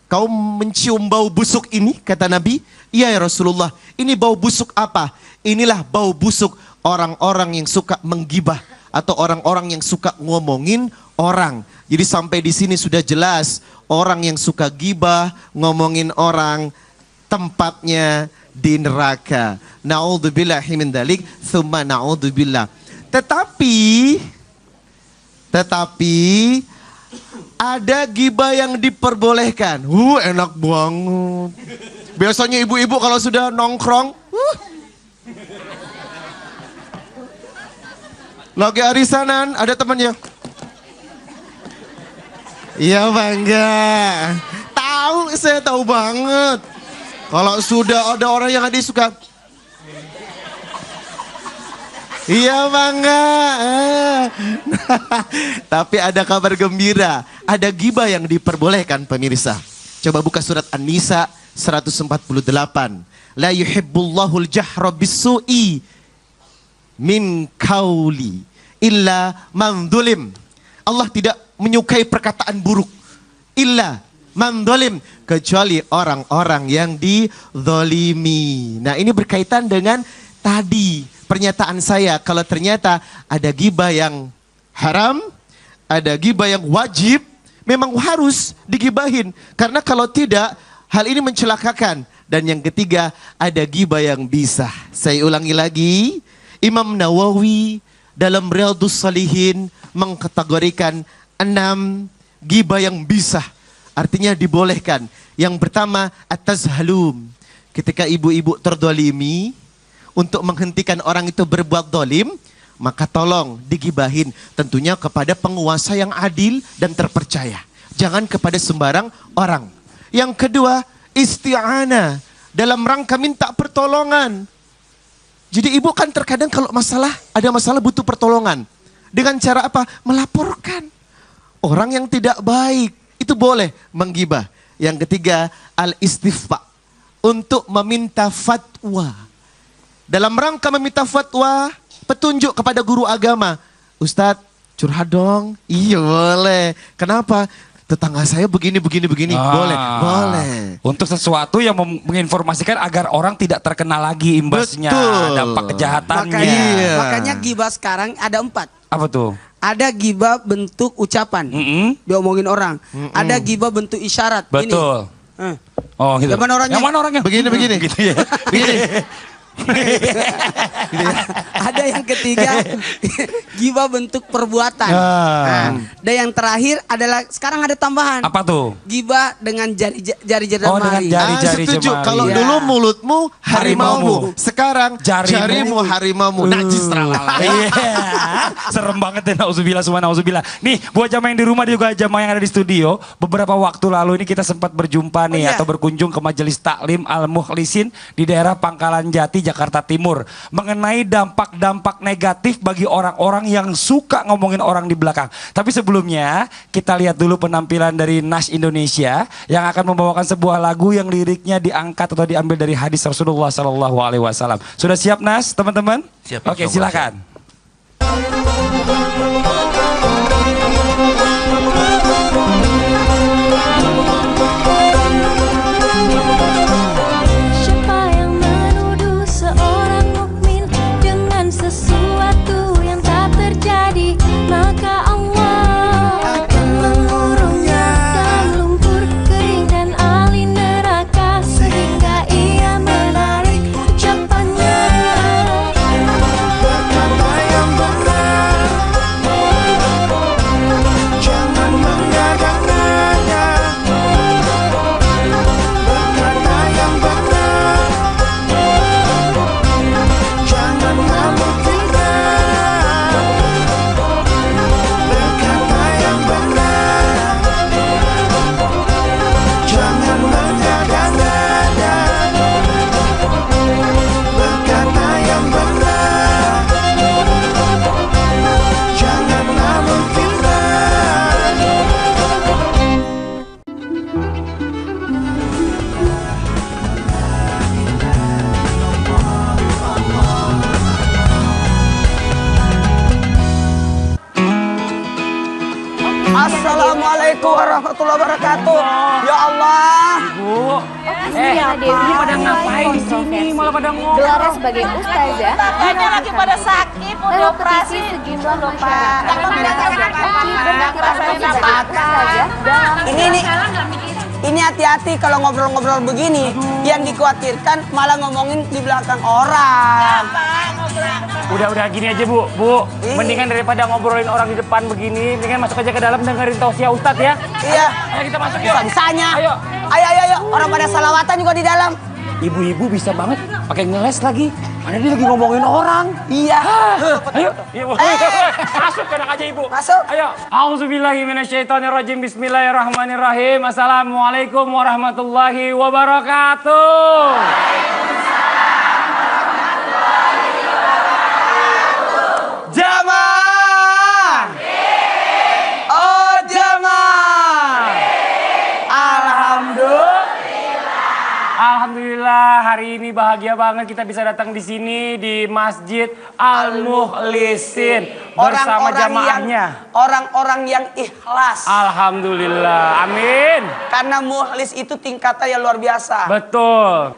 kau mencium bau busuk ini? Kata Nabi, iya ya Rasulullah. Ini bau busuk apa? Inilah bau busuk orang-orang yang suka menggibah atau orang-orang yang suka ngomongin orang. Jadi sampai di sini sudah jelas, orang yang suka gibah, ngomongin orang, tempatnya di neraka. Na'udzubillahi min dzalik, tsumma na'udzubillah. Tetapi ada gibah yang diperbolehkan. Enak banget. Biasanya ibu-ibu kalau sudah nongkrong, lagi arisanan, ada temannya. Iya bangga. Tahu, saya tahu banget. Kalau sudah ada orang yang adik suka, iya bangga. Tapi ada kabar gembira. Ada gibah yang diperbolehkan pemirsa. Coba buka surat An-Nisa 148. La yuhibbullahul jahra bis-su'i min kauli illa man dhulim. Allah tidak menyukai perkataan buruk. Illa man dhulim. Kecuali orang-orang yang dizalimi. Nah ini berkaitan dengan tadi pernyataan saya, kalau ternyata ada gibah yang haram, ada gibah yang wajib, memang harus digibahin. Karena kalau tidak, hal ini mencelakakan. Dan yang ketiga, ada gibah yang bisa. Saya ulangi lagi, Imam Nawawi dalam Riyadhus Shalihin mengkategorikan 6 gibah yang bisa. Artinya dibolehkan. Yang pertama, at-tazhalum. Ketika ibu-ibu terdolimi, untuk menghentikan orang itu berbuat dolim, maka tolong digibahin. Tentunya kepada penguasa yang adil dan terpercaya. Jangan kepada sembarang orang. Yang kedua, isti'anah. Dalam rangka minta pertolongan. Jadi ibu kan terkadang kalau ada masalah butuh pertolongan. Dengan cara apa? Melaporkan. Orang yang tidak baik. Itu boleh menggibah. Yang ketiga, al-istifta. Untuk meminta fatwa. Dalam rangka meminta fatwa, petunjuk kepada guru agama. Ustadz, curhat dong. Iya boleh. Kenapa? Tetangga saya begini. Boleh. Untuk sesuatu yang menginformasikan agar orang tidak terkena lagi imbasnya. Betul. Dampak kejahatannya. Makanya gibah sekarang ada 4. Apa tuh? Ada gibah bentuk ucapan, diomongin orang. Ada gibah bentuk isyarat. Betul. Ini. Oh gitu. Yang mana orangnya? Yang mana orangnya? Begini. Gitu ya. Begini. Ada yang ketiga gibah bentuk perbuatan. Dan yang terakhir adalah sekarang ada tambahan. Apa tuh? Gibah dengan jari dengan jari-jari setuju. jemari. Kalau dulu mulutmu harimaumu, sekarang jarimu harimaumu. Najis terlalu. Iya. Serem banget ya, nauzubillah summa nauzubillah. Nih, buat jamaah yang di rumah juga jamaah yang ada di studio, beberapa waktu lalu ini kita sempat berjumpa nih atau berkunjung ke Majelis Taklim Al-Mukhlisin di daerah Pangkalan Jati, Jakarta Timur, mengenai dampak-dampak negatif bagi orang-orang yang suka ngomongin orang di belakang. Tapi sebelumnya kita lihat dulu penampilan dari Nas Indonesia yang akan membawakan sebuah lagu yang liriknya diangkat atau diambil dari hadis Rasulullah SAW. Sudah siap Nas, teman-teman? Siap. Oke, silakan. Assalamualaikum warahmatullahi wabarakatuh. Ya Allah. Bu, Dewi pada ngapain di sini? Malah pada ngobrol. Gelarnya sebagai ustazah. Tangannya lagi pada sakit, mau dioperasi. Sejumlah masyarakat Ini hati-hati kalau ngobrol-ngobrol begini. Yang dikhawatirkan malah ngomongin di belakang orang. Udah gini aja Bu. Mendingan daripada ngobrolin orang di depan begini, mendingan masuk aja ke dalam dengerin tausiah Ustadz ya. Iya. Ayo kita masuk yuk. Bisanya. Ayo. Ayo. Orang pada salawatan juga di dalam. Ibu-ibu bisa banget pakai ngeles lagi. Mana dia lagi ngomongin orang. Iya. Ayo, Ibu. Masuk enak aja Ibu. Masuk. Ayo. A'udzubillahi minasyaitonirrajim. Bismillahirrahmanirrahim. Assalamualaikum warahmatullahi wabarakatuh. Jamaah. Oh jamaah. Alhamdulillah hari ini bahagia banget kita bisa datang di sini di Masjid Al-Mukhlisin bersama jamaahnya. Orang-orang yang ikhlas. Alhamdulillah, amin. Karena mukhlis itu tingkatannya luar biasa. Betul.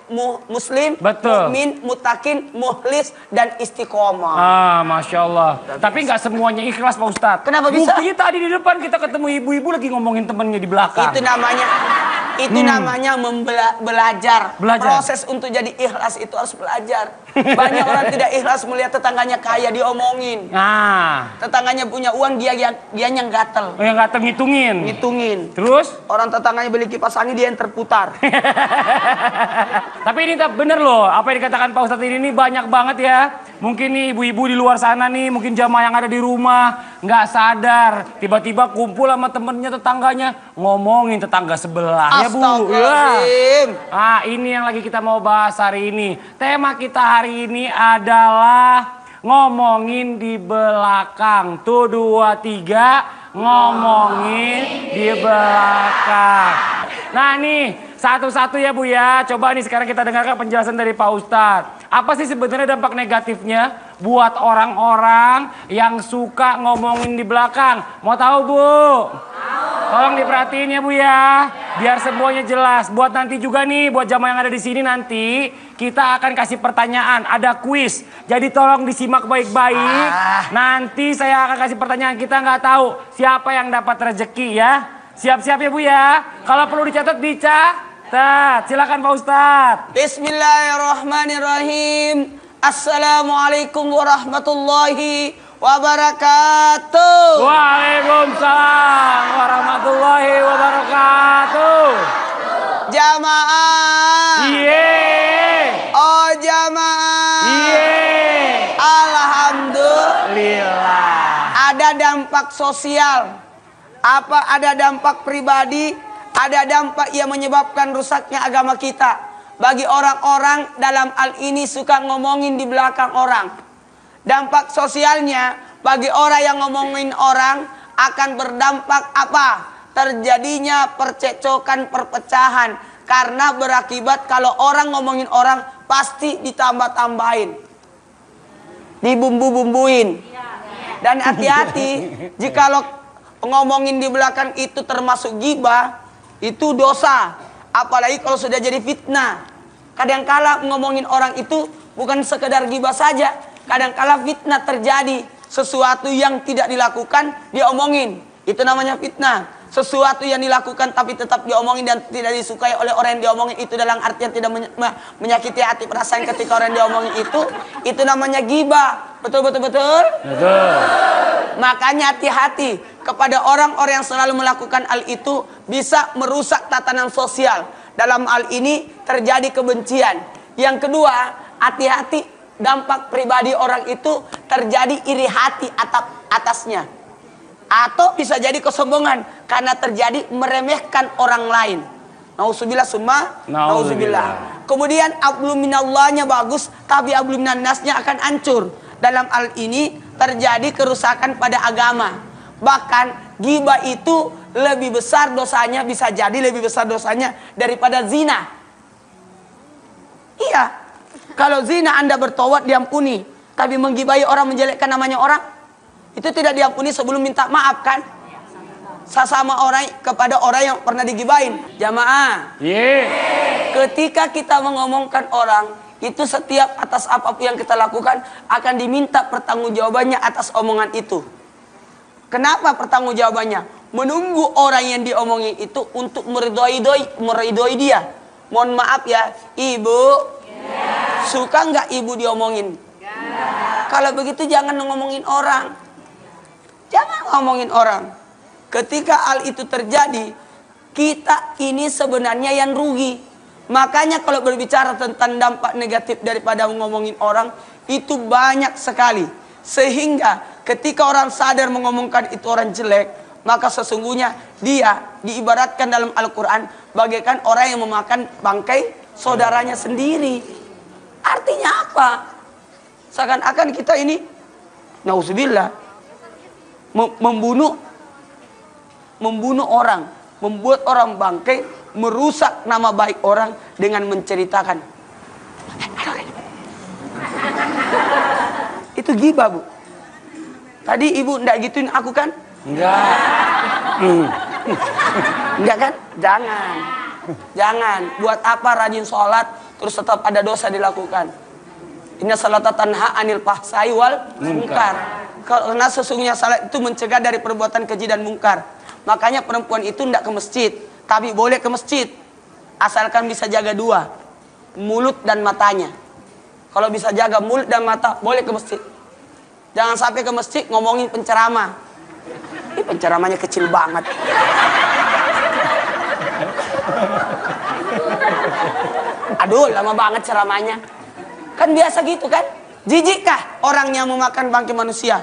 Muslim, betul. mukmin, mutakin, mukhlis dan istiqomah. Masya Allah. Tapi nggak semuanya ikhlas Pak Ustadz. Kenapa bisa? Buktinya tadi di depan kita ketemu ibu-ibu lagi ngomongin temennya di belakang. Itu namanya belajar. Proses untuk jadi ikhlas itu harus belajar. Banyak orang tidak ikhlas melihat tetangganya kaya diomongin. Tetangganya punya uang dia yang gatel. Yang gatel ngitungin. Terus? Orang tetangganya beli kipas angin dia yang terputar. Tapi ini bener loh, apa yang dikatakan Pak Ustadz ini banyak banget ya. Mungkin nih ibu-ibu di luar sana nih, mungkin jamaah yang ada di rumah nggak sadar, tiba-tiba kumpul sama temennya tetangganya ngomongin tetangga sebelah ya Bu. Ya. Ini yang lagi kita mau bahas hari ini. Tema kita hari ini adalah ngomongin di belakang. Tuh 2, 3 ngomongin di belakang. Nah nih satu-satu ya Bu ya. Coba nih sekarang kita dengarkan penjelasan dari Pak Ustadz. Apa sih sebenarnya dampak negatifnya buat orang-orang yang suka ngomongin di belakang? Mau tahu Bu? Tolong diperhatiin ya Bu ya. Biar semuanya jelas. Buat nanti juga nih, buat jamaah yang ada di sini nanti kita akan kasih pertanyaan. Ada kuis. Jadi tolong disimak baik-baik. Nanti saya akan kasih pertanyaan. Kita nggak tahu siapa yang dapat rezeki ya. Siap-siap ya Bu ya. Kalau perlu dicatat, dicatat. Silakan Pak Ustadz. Bismillahirrahmanirrahim. Assalamualaikum warahmatullahi wabarakatuh. Waalaikumsalam warahmatullahi wabarakatuh. Jamaah. Oh jamaah. Alhamdulillah. Ada dampak sosial. Ada dampak pribadi, ada dampak yang menyebabkan rusaknya agama kita. Bagi orang-orang dalam hal ini suka ngomongin di belakang orang. Dampak sosialnya bagi orang yang ngomongin orang akan berdampak apa? Terjadinya percekcokan, perpecahan. Karena berakibat kalau orang ngomongin orang pasti ditambah-tambahin. Dibumbu-bumbuin. Dan hati-hati jikalau ngomongin di belakang itu termasuk gibah, itu dosa. Apalagi kalau sudah jadi fitnah. Kadangkala ngomongin orang itu bukan sekedar gibah saja. Kadangkala fitnah terjadi. Sesuatu yang tidak dilakukan diomongin. Itu namanya fitnah. Sesuatu yang dilakukan tapi tetap diomongin dan tidak disukai oleh orang yang diomongin, itu dalam artian tidak menyakiti hati perasaan ketika orang yang diomongin itu namanya gibah. Betul. Makanya hati-hati kepada orang-orang yang selalu melakukan hal itu, bisa merusak tatanan sosial. Dalam hal ini terjadi kebencian. Yang kedua, hati-hati dampak pribadi orang itu terjadi iri hati atasnya. Atau bisa jadi kesombongan karena terjadi meremehkan orang lain. Nauzubillah summa nauzubillah. Kemudian ablum minallahnya bagus, tapi ablum minannasnya akan hancur. Dalam hal ini terjadi kerusakan pada agama. Bahkan ghibah itu lebih besar dosanya, bisa jadi lebih besar dosanya daripada zina. Iya. Kalau zina Anda bertobat diampuni, tapi menggibahi orang, menjelekkan namanya orang, itu tidak diampuni sebelum minta maaf kan? Sesama orang kepada orang yang pernah digibahin. Jamaah. Ketika kita mengomongkan orang, itu setiap atas apapun yang kita lakukan akan diminta pertanggungjawabannya atas omongan itu. Kenapa pertanggungjawabannya? Menunggu orang yang diomongin itu untuk meridoi dia. Mohon maaf ya, Ibu. Suka nggak Ibu diomongin? Kalau begitu jangan ngomongin orang. Jangan ngomongin orang. Ketika hal itu terjadi, kita ini sebenarnya yang rugi. Makanya kalau berbicara tentang dampak negatif daripada ngomongin orang, itu banyak sekali. Sehingga ketika orang sadar mengomongkan itu orang jelek, maka sesungguhnya dia diibaratkan dalam Al-Quran bagaikan orang yang memakan bangkai saudaranya sendiri. Artinya apa? Seakan-akan kita ini, nauzubillah, membunuh orang, membuat orang bangkai, merusak nama baik orang dengan menceritakan. Itu ghibah, Bu. Tadi Ibu enggak gituin aku kan? Enggak. Enggak kan? Jangan. Buat apa rajin sholat terus tetap ada dosa dilakukan? Inna salata tanha anil fahsai wal munkar. Karena sesungguhnya salat itu mencegah dari perbuatan keji dan mungkar. Makanya perempuan itu tidak ke masjid, tapi boleh ke masjid asalkan bisa jaga dua, mulut dan matanya. Kalau bisa jaga mulut dan mata, boleh ke masjid. Jangan sampai ke masjid ngomongin penceramah. Ini penceramahnya kecil banget. Aduh, lama banget ceramahnya. Kan biasa gitu kan? Jijikkah orang yang memakan bangkai manusia?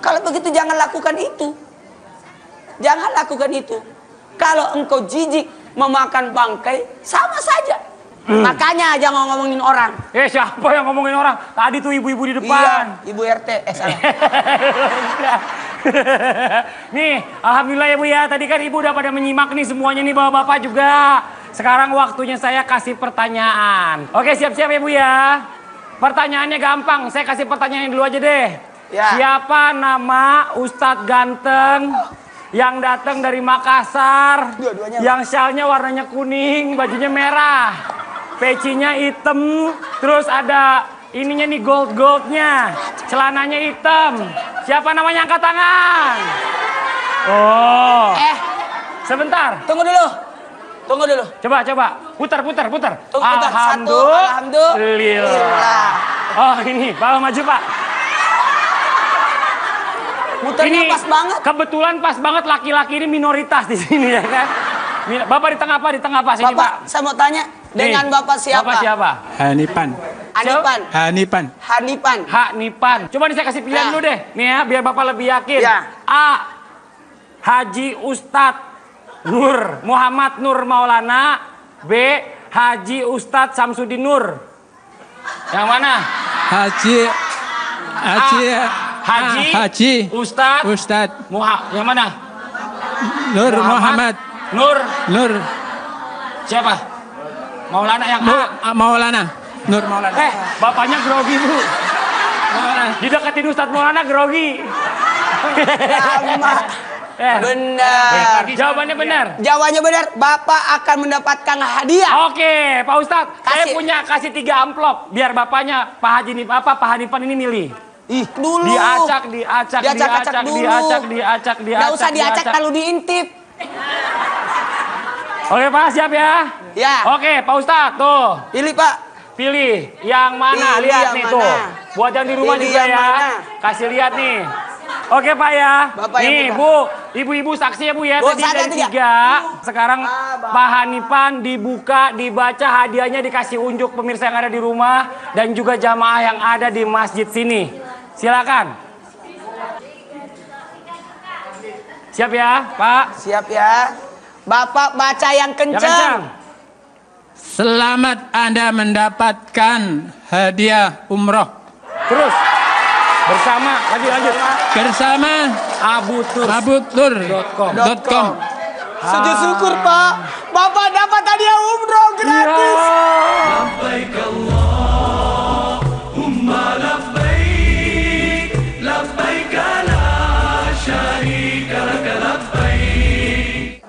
Kalau begitu jangan lakukan itu. Jangan lakukan itu. Kalau engkau jijik memakan bangkai, sama saja. Makanya jangan ngomongin orang. Siapa yang ngomongin orang? Tadi tuh ibu-ibu di depan. Iya, ibu RT. Salah. Nih, alhamdulillah ya Bu ya. Tadi kan ibu udah pada menyimak nih semuanya nih, bapak-bapak juga. Sekarang waktunya saya kasih pertanyaan. Oke, siap-siap ya Bu ya. Pertanyaannya gampang, saya kasih pertanyaan dulu aja deh. Ya. Siapa nama Ustadz ganteng yang datang dari Makassar, yang syalnya warnanya kuning, bajunya merah, pecinya hitam, terus ada ininya nih gold-goldnya, celananya hitam. Siapa namanya? Angkat tangan. Oh. Sebentar. Tunggu dulu. Coba. Putar. Alhamdulillah. Oh ini, bawa maju Pak. Muternya ini pas banget. Kebetulan pas banget laki-laki ini minoritas di sini ya kan. Bapak di tengah apa sini Pak? Saya mau tanya, dengan Bapak siapa? Bapak siapa? Hanipan. Coba nih saya kasih pilihan dulu deh. Nih ya, biar Bapak lebih yakin. A. Haji Ustadz Muhammad Nur Maulana. B. Haji Ustadz Samsudin Nur. Yang mana? Haji Ustadz yang mana? Nur Muhammad. Nur. Siapa? Maulana yang A. Maulana. Nur Maulana. Bapaknya grogi Bu. Dideketin Ustadz Maulana grogi. Lama. Benar. Jawabannya benar. Jawabannya benar. Bapak akan mendapatkan hadiah. Oke, Pak Ustadz, saya punya kasih 3 amplop biar bapaknya Pak Hanifan ini milih. Ih, dulu. Diacak. Nggak usah diacak, lalu diintip. Oke Pak, siap ya? Ya. Oke, Pak Ustadz, tuh. Pilih Pak. Pilih yang mana, Pilih lihat yang nih mana. tuh. Buat yang di rumah Pilih juga yang ya. mana. Kasih lihat nih. Oke Pak ya. Bapak yang nih buka. Bu, ibu-ibu saksi ya Bu ya. Bu, Tadi sadar dari tidak? 3. Sekarang Pak Hanifan dibuka, dibaca hadiahnya, dikasih unjuk pemirsa yang ada di rumah. Dan juga jamaah yang ada di masjid sini. Silakan. Siap ya Pak? Siap ya. Bapak baca yang Yang kencang. kencang. Selamat Anda mendapatkan hadiah umroh. Terus. Bersama, lanjut. Bersama abutur.com. Sujud syukur Pak. Bapak dapat hadiah umroh gratis. Labbaik Allahumma labbaik. Labbaik la syarika lak labbaik.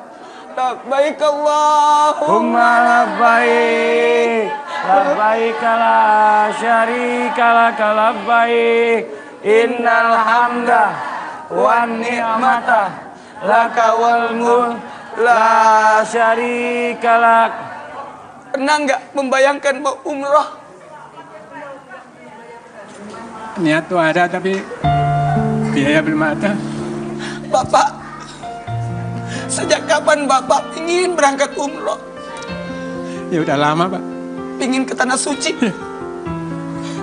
Labbaik Allahumma labbaik. Labbaik la syarika lak labbaik. Innal hamda wan ni'mata laka wal mulk la syarika lak. Pernah nggak membayangkan mau umroh? Niat tuh ada tapi biaya belum ada. Bapak, sejak kapan Bapak ingin berangkat umroh? Ya udah lama Pak. Ingin ke Tanah Suci?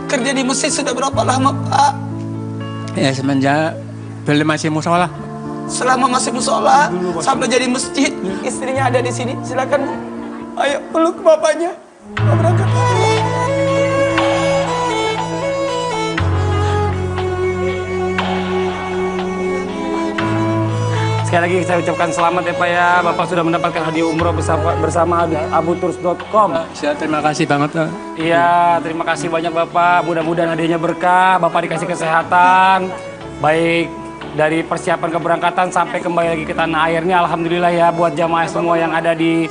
Kerja di Mesir sudah berapa lama Pak? Ya semenjak belum masih musola. Selama masih musola sampai jadi masjid, istrinya ada di sini. Silakan Bu. Ayo peluk bapaknya. Mau berangkat. Sekali lagi saya ucapkan selamat ya Pak ya. Bapak sudah mendapatkan hadiah umroh bersama abutours.com. Saya terima kasih banget Pak. Iya, terima kasih banyak Bapak. Mudah-mudahan hadiahnya berkah. Bapak dikasih kesehatan. Baik dari persiapan keberangkatan sampai kembali lagi ke tanah airnya. Alhamdulillah ya buat jamaah semua yang ada di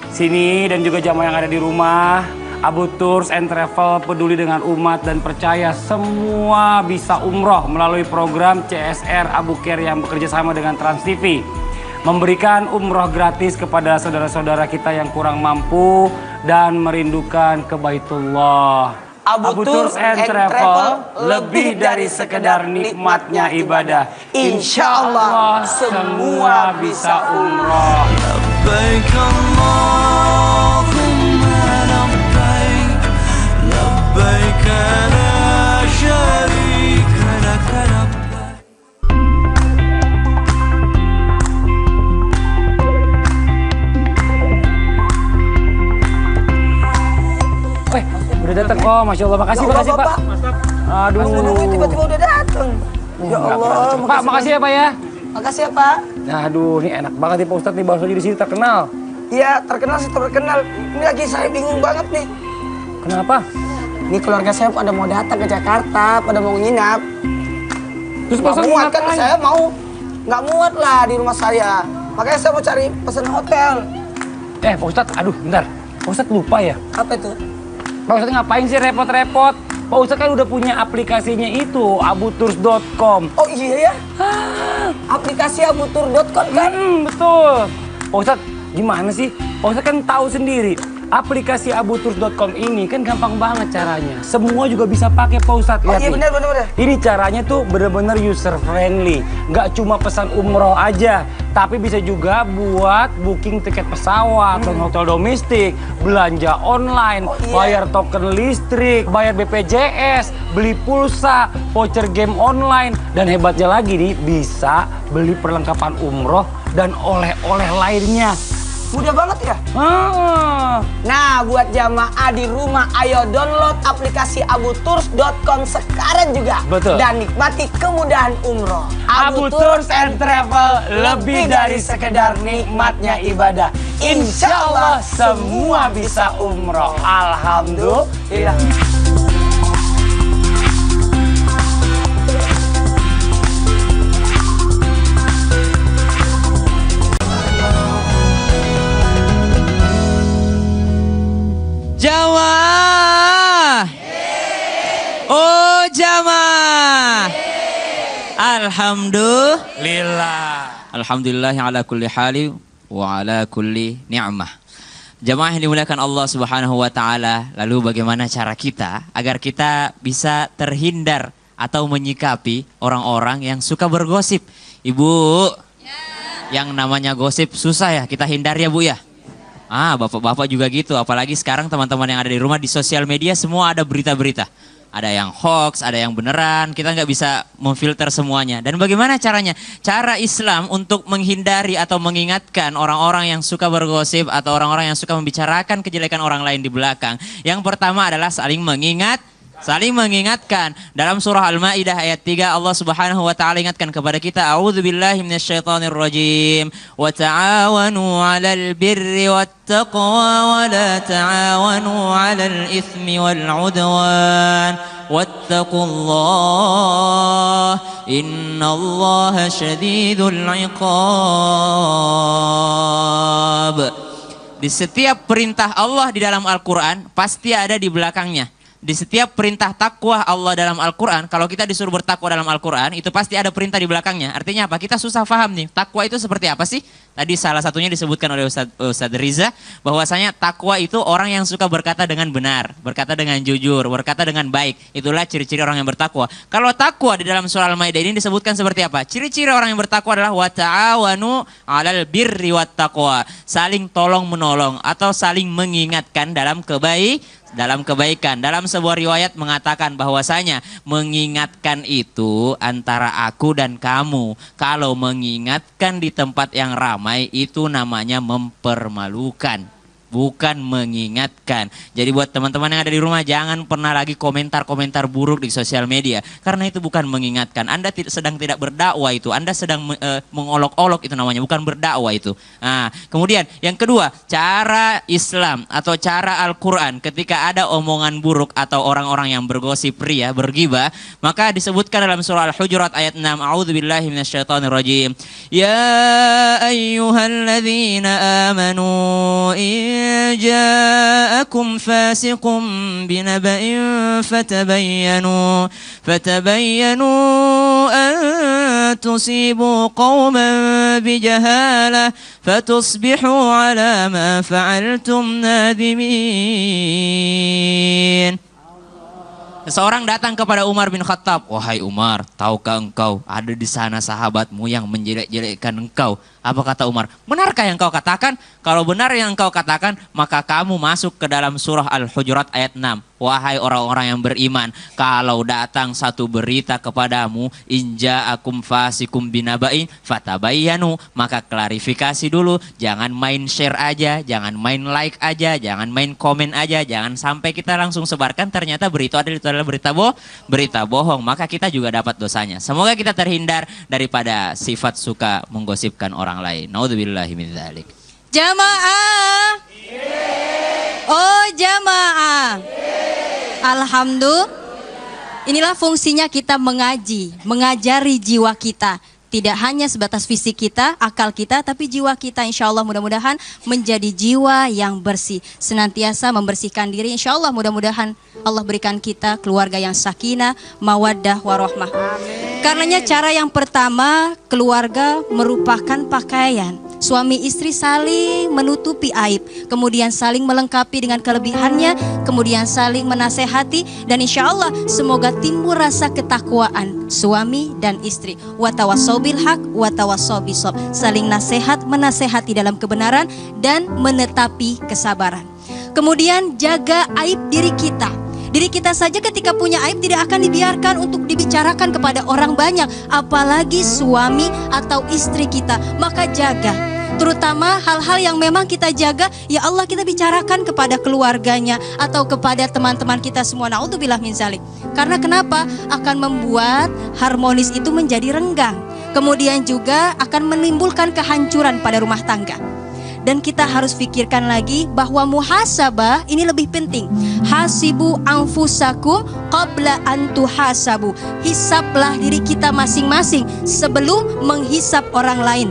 sini dan juga jamaah yang ada di rumah. Abu Tours and Travel peduli dengan umat dan percaya semua bisa umroh melalui program CSR Abu Care yang bekerja sama dengan Trans TV. Memberikan umroh gratis kepada saudara-saudara kita yang kurang mampu dan merindukan ke Baitullah. Abu Tours and Travel lebih dari sekedar nikmatnya ibadah. Insya Allah semua bisa umroh. Labbaik Allahumma labbaik. Labbaik la syarika lak labbaik. Udah datang. Oh, Masya Allah. Makasih Pak. Aduh. Tiba-tiba udah datang. Ya Allah. Pak, makasih ya Pak ya. Makasih ya Pak. Aduh, ini enak banget nih Pak Ustadz nih, bakso di sini terkenal. Iya, terkenal sih terkenal. Ini lagi saya bingung banget nih. Kenapa? Ini keluarga saya pada mau datang ke Jakarta, pada mau nginap. Terus nggak Pak muat kan ngapain? saya mau, nggak muat lah di rumah saya. Makanya saya mau cari pesan hotel. Pak Ustadz, aduh bentar. Pak Ustadz lupa ya? Apa itu? Pak Ustadz ngapain sih repot-repot? Pak Ustadz kan udah punya aplikasinya itu, abutours.com. Oh iya ya? Aplikasi abutours.com kan? Betul. Pak Ustadz, gimana sih? Pak Ustadz kan tahu sendiri. Aplikasi abutours.com ini kan gampang banget caranya. Semua juga bisa pakai Pak Ustadz. Oh Lihat iya nih. benar. Ini caranya tuh bener-bener user friendly. Nggak cuma pesan umroh aja, tapi bisa juga buat booking tiket pesawat, dan hotel domestik, belanja online, bayar token listrik, bayar BPJS, beli pulsa, voucher game online, dan hebatnya lagi nih bisa beli perlengkapan umroh dan oleh-oleh lainnya. Mudah banget ya? Nah, buat jamaah di rumah, ayo download aplikasi abutours.com sekarang juga. Betul. Dan nikmati kemudahan umroh. Abu Tours and Travel lebih dari sekedar nikmatnya ibadah. Insya Allah semua bisa umroh. Alhamdulillah. Jamaah. Oh jamaah. Alhamdulillah. Alhamdulillah ala kulli hali wa ala kulli ni'mah. Jamaah yang dimuliakan Allah Subhanahu wa taala, lalu bagaimana cara kita agar kita bisa terhindar atau menyikapi orang-orang yang suka bergosip? Ibu, yang namanya gosip susah ya kita hindari ya Bu ya. Bapak-bapak juga gitu, apalagi sekarang teman-teman yang ada di rumah di sosial media semua ada berita-berita. Ada yang hoax, ada yang beneran, kita nggak bisa memfilter semuanya. Dan bagaimana caranya? Cara Islam untuk menghindari atau mengingatkan orang-orang yang suka bergosip atau orang-orang yang suka membicarakan kejelekan orang lain di belakang. Yang pertama adalah saling mengingatkan. Dalam surah Al-Maidah ayat 3 Allah Subhanahu wa taala ingatkan kepada kita, a'udzubillahi minasyaitonirrajim. Wa ta'awanu 'alal birri wattaqwa wa la ta'awanu 'alal itsmi wal 'udwan. Wattaqullah innallaha syadidul 'iqab. Di setiap perintah Allah di dalam Al-Qur'an pasti ada di belakangnya. Di setiap perintah takwa Allah dalam Al-Quran, kalau kita disuruh bertakwa dalam Al-Quran, itu pasti ada perintah di belakangnya. Artinya apa? Kita susah paham nih, takwa itu seperti apa sih? Tadi salah satunya disebutkan oleh Ustadz Riza, bahwasanya takwa itu orang yang suka berkata dengan benar, berkata dengan jujur, berkata dengan baik. Itulah ciri-ciri orang yang bertakwa. Kalau takwa di dalam surah Al-Maidah ini disebutkan seperti apa? Ciri-ciri orang yang bertakwa adalah wa ta'awanu 'alal birri wat taqwa, saling tolong menolong atau saling mengingatkan dalam kebaikan. Dalam sebuah riwayat mengatakan bahwasanya mengingatkan itu antara aku dan kamu. Kalau mengingatkan di tempat yang ramai itu namanya mempermalukan, bukan mengingatkan. Jadi buat teman-teman yang ada di rumah, jangan pernah lagi komentar-komentar buruk di sosial media, karena itu bukan mengingatkan. Anda sedang tidak berdakwah itu, Anda sedang mengolok-olok, itu namanya bukan berdakwah itu. Nah, kemudian yang kedua, cara Islam atau cara Al-Quran ketika ada omongan buruk atau orang-orang yang bergosip ria, bergibah, maka disebutkan dalam surah Al-Hujurat ayat 6, a'udzubillahi minasyaitonirrajim. Ya ayyuhalladzina amanu جاءكم فاسق بنبأ فتبينوا أن تصيبوا قوما بجهالة فتصبحوا على ما فعلتم نادمين. Seseorang datang kepada Umar bin Khattab, wahai Umar, tahukah engkau ada di sana sahabatmu yang menjelek-jelekkan engkau? Apa kata Umar? Benarkah yang kau katakan? Kalau benar yang engkau katakan, maka kamu masuk ke dalam surah Al-Hujurat ayat 6. Wahai orang-orang yang beriman, kalau datang satu berita kepadamu, inja'akum fasikum binaba'in fatabayyanu, maka klarifikasi dulu, jangan main share aja, jangan main like aja, jangan main komen aja, jangan sampai kita langsung sebarkan ternyata berita itu adalah berita bohong, maka kita juga dapat dosanya. Semoga kita terhindar daripada sifat suka menggosipkan orang lain. Naudzubillahi min dzalik. Jamaah. Oh jamaah. Alhamdulillah. Inilah fungsinya kita mengajari jiwa kita. Tidak hanya sebatas fisik kita, akal kita, tapi jiwa kita insya Allah mudah-mudahan menjadi jiwa yang bersih. Senantiasa membersihkan diri, insya Allah mudah-mudahan Allah berikan kita keluarga yang sakinah, mawaddah, warahmah. Karenanya cara yang pertama, keluarga merupakan pakaian. Suami istri saling menutupi aib, kemudian saling melengkapi dengan kelebihannya, kemudian saling menasehati, dan insya Allah semoga timbul rasa ketakwaan suami dan istri. Watawassaw bil haq, watawassaw bisob, saling nasihat menasehati dalam kebenaran dan menetapi kesabaran. Kemudian jaga aib diri kita. Diri kita saja ketika punya aib tidak akan dibiarkan untuk dibicarakan kepada orang banyak, apalagi suami atau istri kita. Maka jaga, terutama hal-hal yang memang kita jaga, ya Allah kita bicarakan kepada keluarganya atau kepada teman-teman kita semua. Naudzubillah min zalik. Karena kenapa? Akan membuat harmonis itu menjadi renggang. Kemudian juga akan menimbulkan kehancuran pada rumah tangga. Dan kita harus pikirkan lagi bahwa muhasabah ini lebih penting. Hasibu anfusakum qabla an tuhasabu. Hisablah diri kita masing-masing sebelum menghisap orang lain.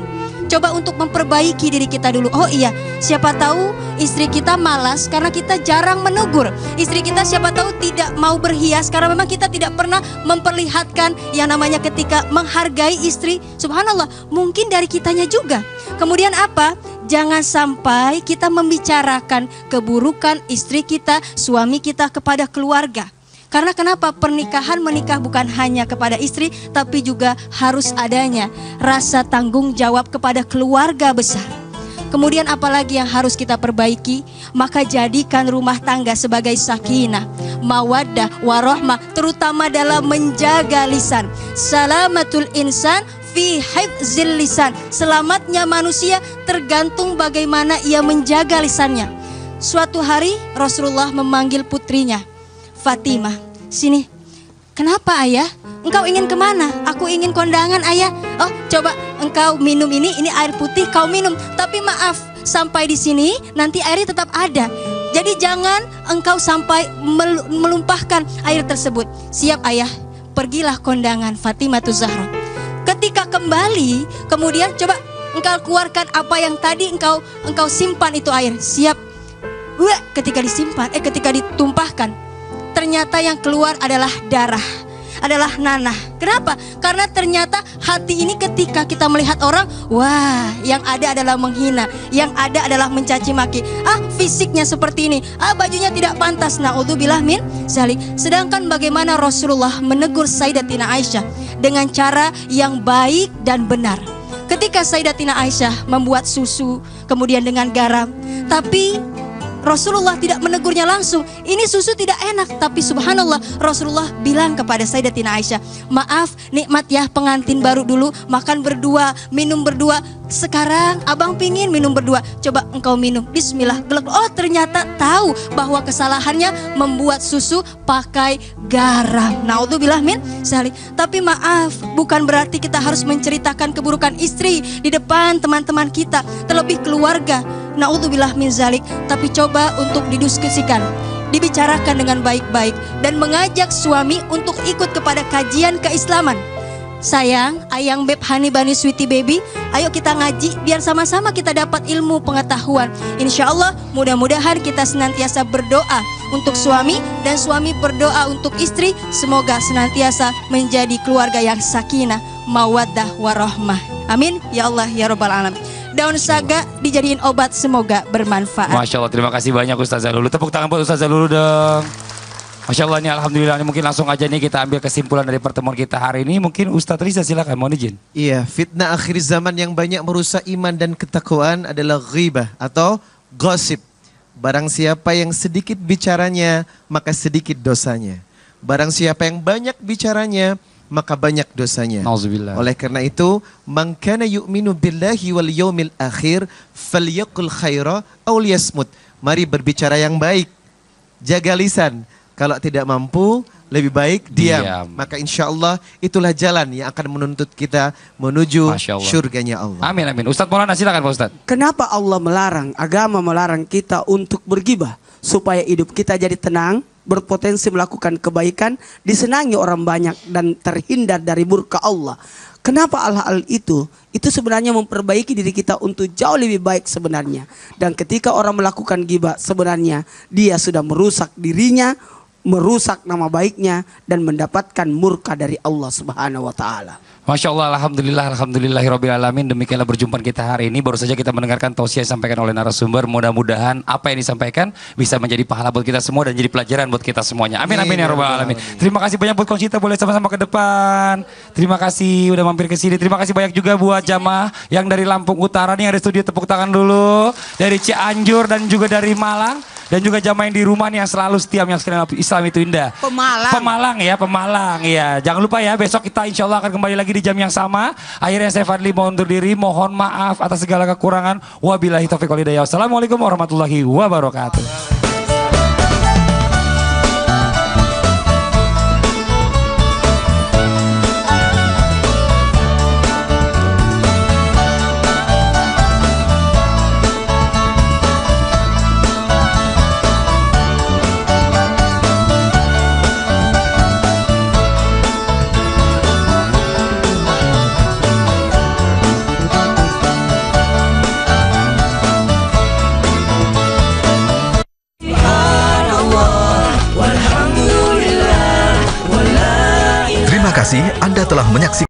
Coba untuk memperbaiki diri kita dulu. Oh iya, siapa tahu istri kita malas karena kita jarang menegur. Istri kita siapa tahu tidak mau berhias karena memang kita tidak pernah memperlihatkan yang namanya ketika menghargai istri. Subhanallah, mungkin dari kitanya juga. Kemudian apa? Jangan sampai kita membicarakan keburukan istri kita, suami kita kepada keluarga. Karena kenapa? Menikah bukan hanya kepada istri, tapi juga harus adanya rasa tanggung jawab kepada keluarga besar. Kemudian apalagi yang harus kita perbaiki? Maka jadikan rumah tangga sebagai sakinah, mawaddah, warahmah, terutama dalam menjaga lisan. Salamatul insan fi hifzil lisan. Selamatnya manusia tergantung bagaimana ia menjaga lisannya. Suatu hari Rasulullah memanggil putrinya, Fatimah, sini. Kenapa ayah? Engkau ingin kemana? Aku ingin kondangan ayah. Oh, coba engkau minum ini air putih kau minum. Tapi maaf, sampai di sini nanti airnya tetap ada. Jadi jangan engkau sampai melumpahkan air tersebut. Siap ayah, pergilah kondangan Fatimah Zahra. Ketika kembali, kemudian coba engkau keluarkan apa yang tadi engkau simpan itu air. Siap. Wah, ketika ditumpahkan, ternyata yang keluar adalah darah, adalah nanah. Kenapa? Karena ternyata hati ini ketika kita melihat orang, wah, yang ada adalah menghina, yang ada adalah mencaci maki. Fisiknya seperti ini, bajunya tidak pantas. Naudzubillah min zalik. Sedangkan bagaimana Rasulullah menegur Sayyidatina Aisyah dengan cara yang baik dan benar. Ketika Sayyidatina Aisyah membuat susu kemudian dengan garam, tapi Rasulullah tidak menegurnya langsung. Ini susu tidak enak, tapi subhanallah Rasulullah bilang kepada Sayyidatina Aisyah, maaf nikmat ya, pengantin baru dulu makan berdua, minum berdua. Sekarang abang pingin minum berdua, coba engkau minum. Bismillah. Oh, ternyata tahu bahwa kesalahannya membuat susu pakai garam. Naudzubillah min zalik. Tapi maaf, bukan berarti kita harus menceritakan keburukan istri di depan teman-teman kita, terlebih keluarga. Naudzubillah min zalik. Tapi coba untuk didiskusikan, dibicarakan dengan baik-baik, dan mengajak suami untuk ikut kepada kajian keislaman. Sayang, ayang beb, honey bunny, sweetie baby, ayo kita ngaji biar sama-sama kita dapat ilmu pengetahuan. Insya Allah mudah-mudahan kita senantiasa berdoa untuk suami dan suami berdoa untuk istri. Semoga senantiasa menjadi keluarga yang sakinah, mawaddah, warahmah. Amin ya Allah ya Rabbal alamin. Daun saga dijadiin obat, semoga bermanfaat. Masya Allah, terima kasih banyak Ustazah Lulu. Tepuk tangan buat Ustazah Lulu dong. Masya Allah, ini alhamdulillah, ini mungkin langsung aja nih kita ambil kesimpulan dari pertemuan kita hari ini. Mungkin Ustadz Riza silakan, mohon izin. Iya, fitnah akhir zaman yang banyak merusak iman dan ketakwaan adalah ghibah atau gosip. Barang siapa yang sedikit bicaranya, maka sedikit dosanya. Barang siapa yang banyak bicaranya, maka banyak dosanya. Nauzubillah. Oleh karena itu, man kana yu'minu billahi wal yaumil akhir falyaqul khaira aw liyasmut. Mari berbicara yang baik. Jaga lisan. Kalau tidak mampu, lebih baik diam. Maka insya Allah itulah jalan yang akan menuntut kita menuju surganya Allah. Amin, amin. Ustadz Maulana silakan Pak Ustadz. Kenapa Allah melarang, agama melarang kita untuk bergibah? Supaya hidup kita jadi tenang, berpotensi melakukan kebaikan, disenangi orang banyak, dan terhindar dari murka Allah. Kenapa hal-hal itu? Itu sebenarnya memperbaiki diri kita untuk jauh lebih baik sebenarnya. Dan ketika orang melakukan gibah, sebenarnya dia sudah merusak dirinya, merusak nama baiknya, dan mendapatkan murka dari Allah Subhanahu wa taala. Masya Allah, alhamdulillah, alhamdulillahirabbil alamin. Demikianlah perjumpaan kita hari ini. Baru saja kita mendengarkan tausiah yang disampaikan oleh narasumber. Mudah-mudahan apa yang disampaikan bisa menjadi pahala buat kita semua dan jadi pelajaran buat kita semuanya. Amin, amin ya rabbal alamin. Terima kasih banyak buat Coach Sita, boleh sama-sama ke depan. Terima kasih udah mampir ke sini. Terima kasih banyak juga buat jamaah yang dari Lampung Utara nih, ada studio, tepuk tangan dulu. Dari Cianjur dan juga dari Malang. Dan juga jamaah yang di rumah nih yang selalu setia menyaksikan Islam itu indah. Pemalang ya. Jangan lupa ya, besok kita insya Allah akan kembali lagi di jam yang sama. Akhirnya saya Fadli mohon undur diri, mohon maaf atas segala kekurangan. Wabillahi taufiq wal hidayah. Wassalamualaikum warahmatullahi wabarakatuh. Terima kasih Anda telah menyaksikan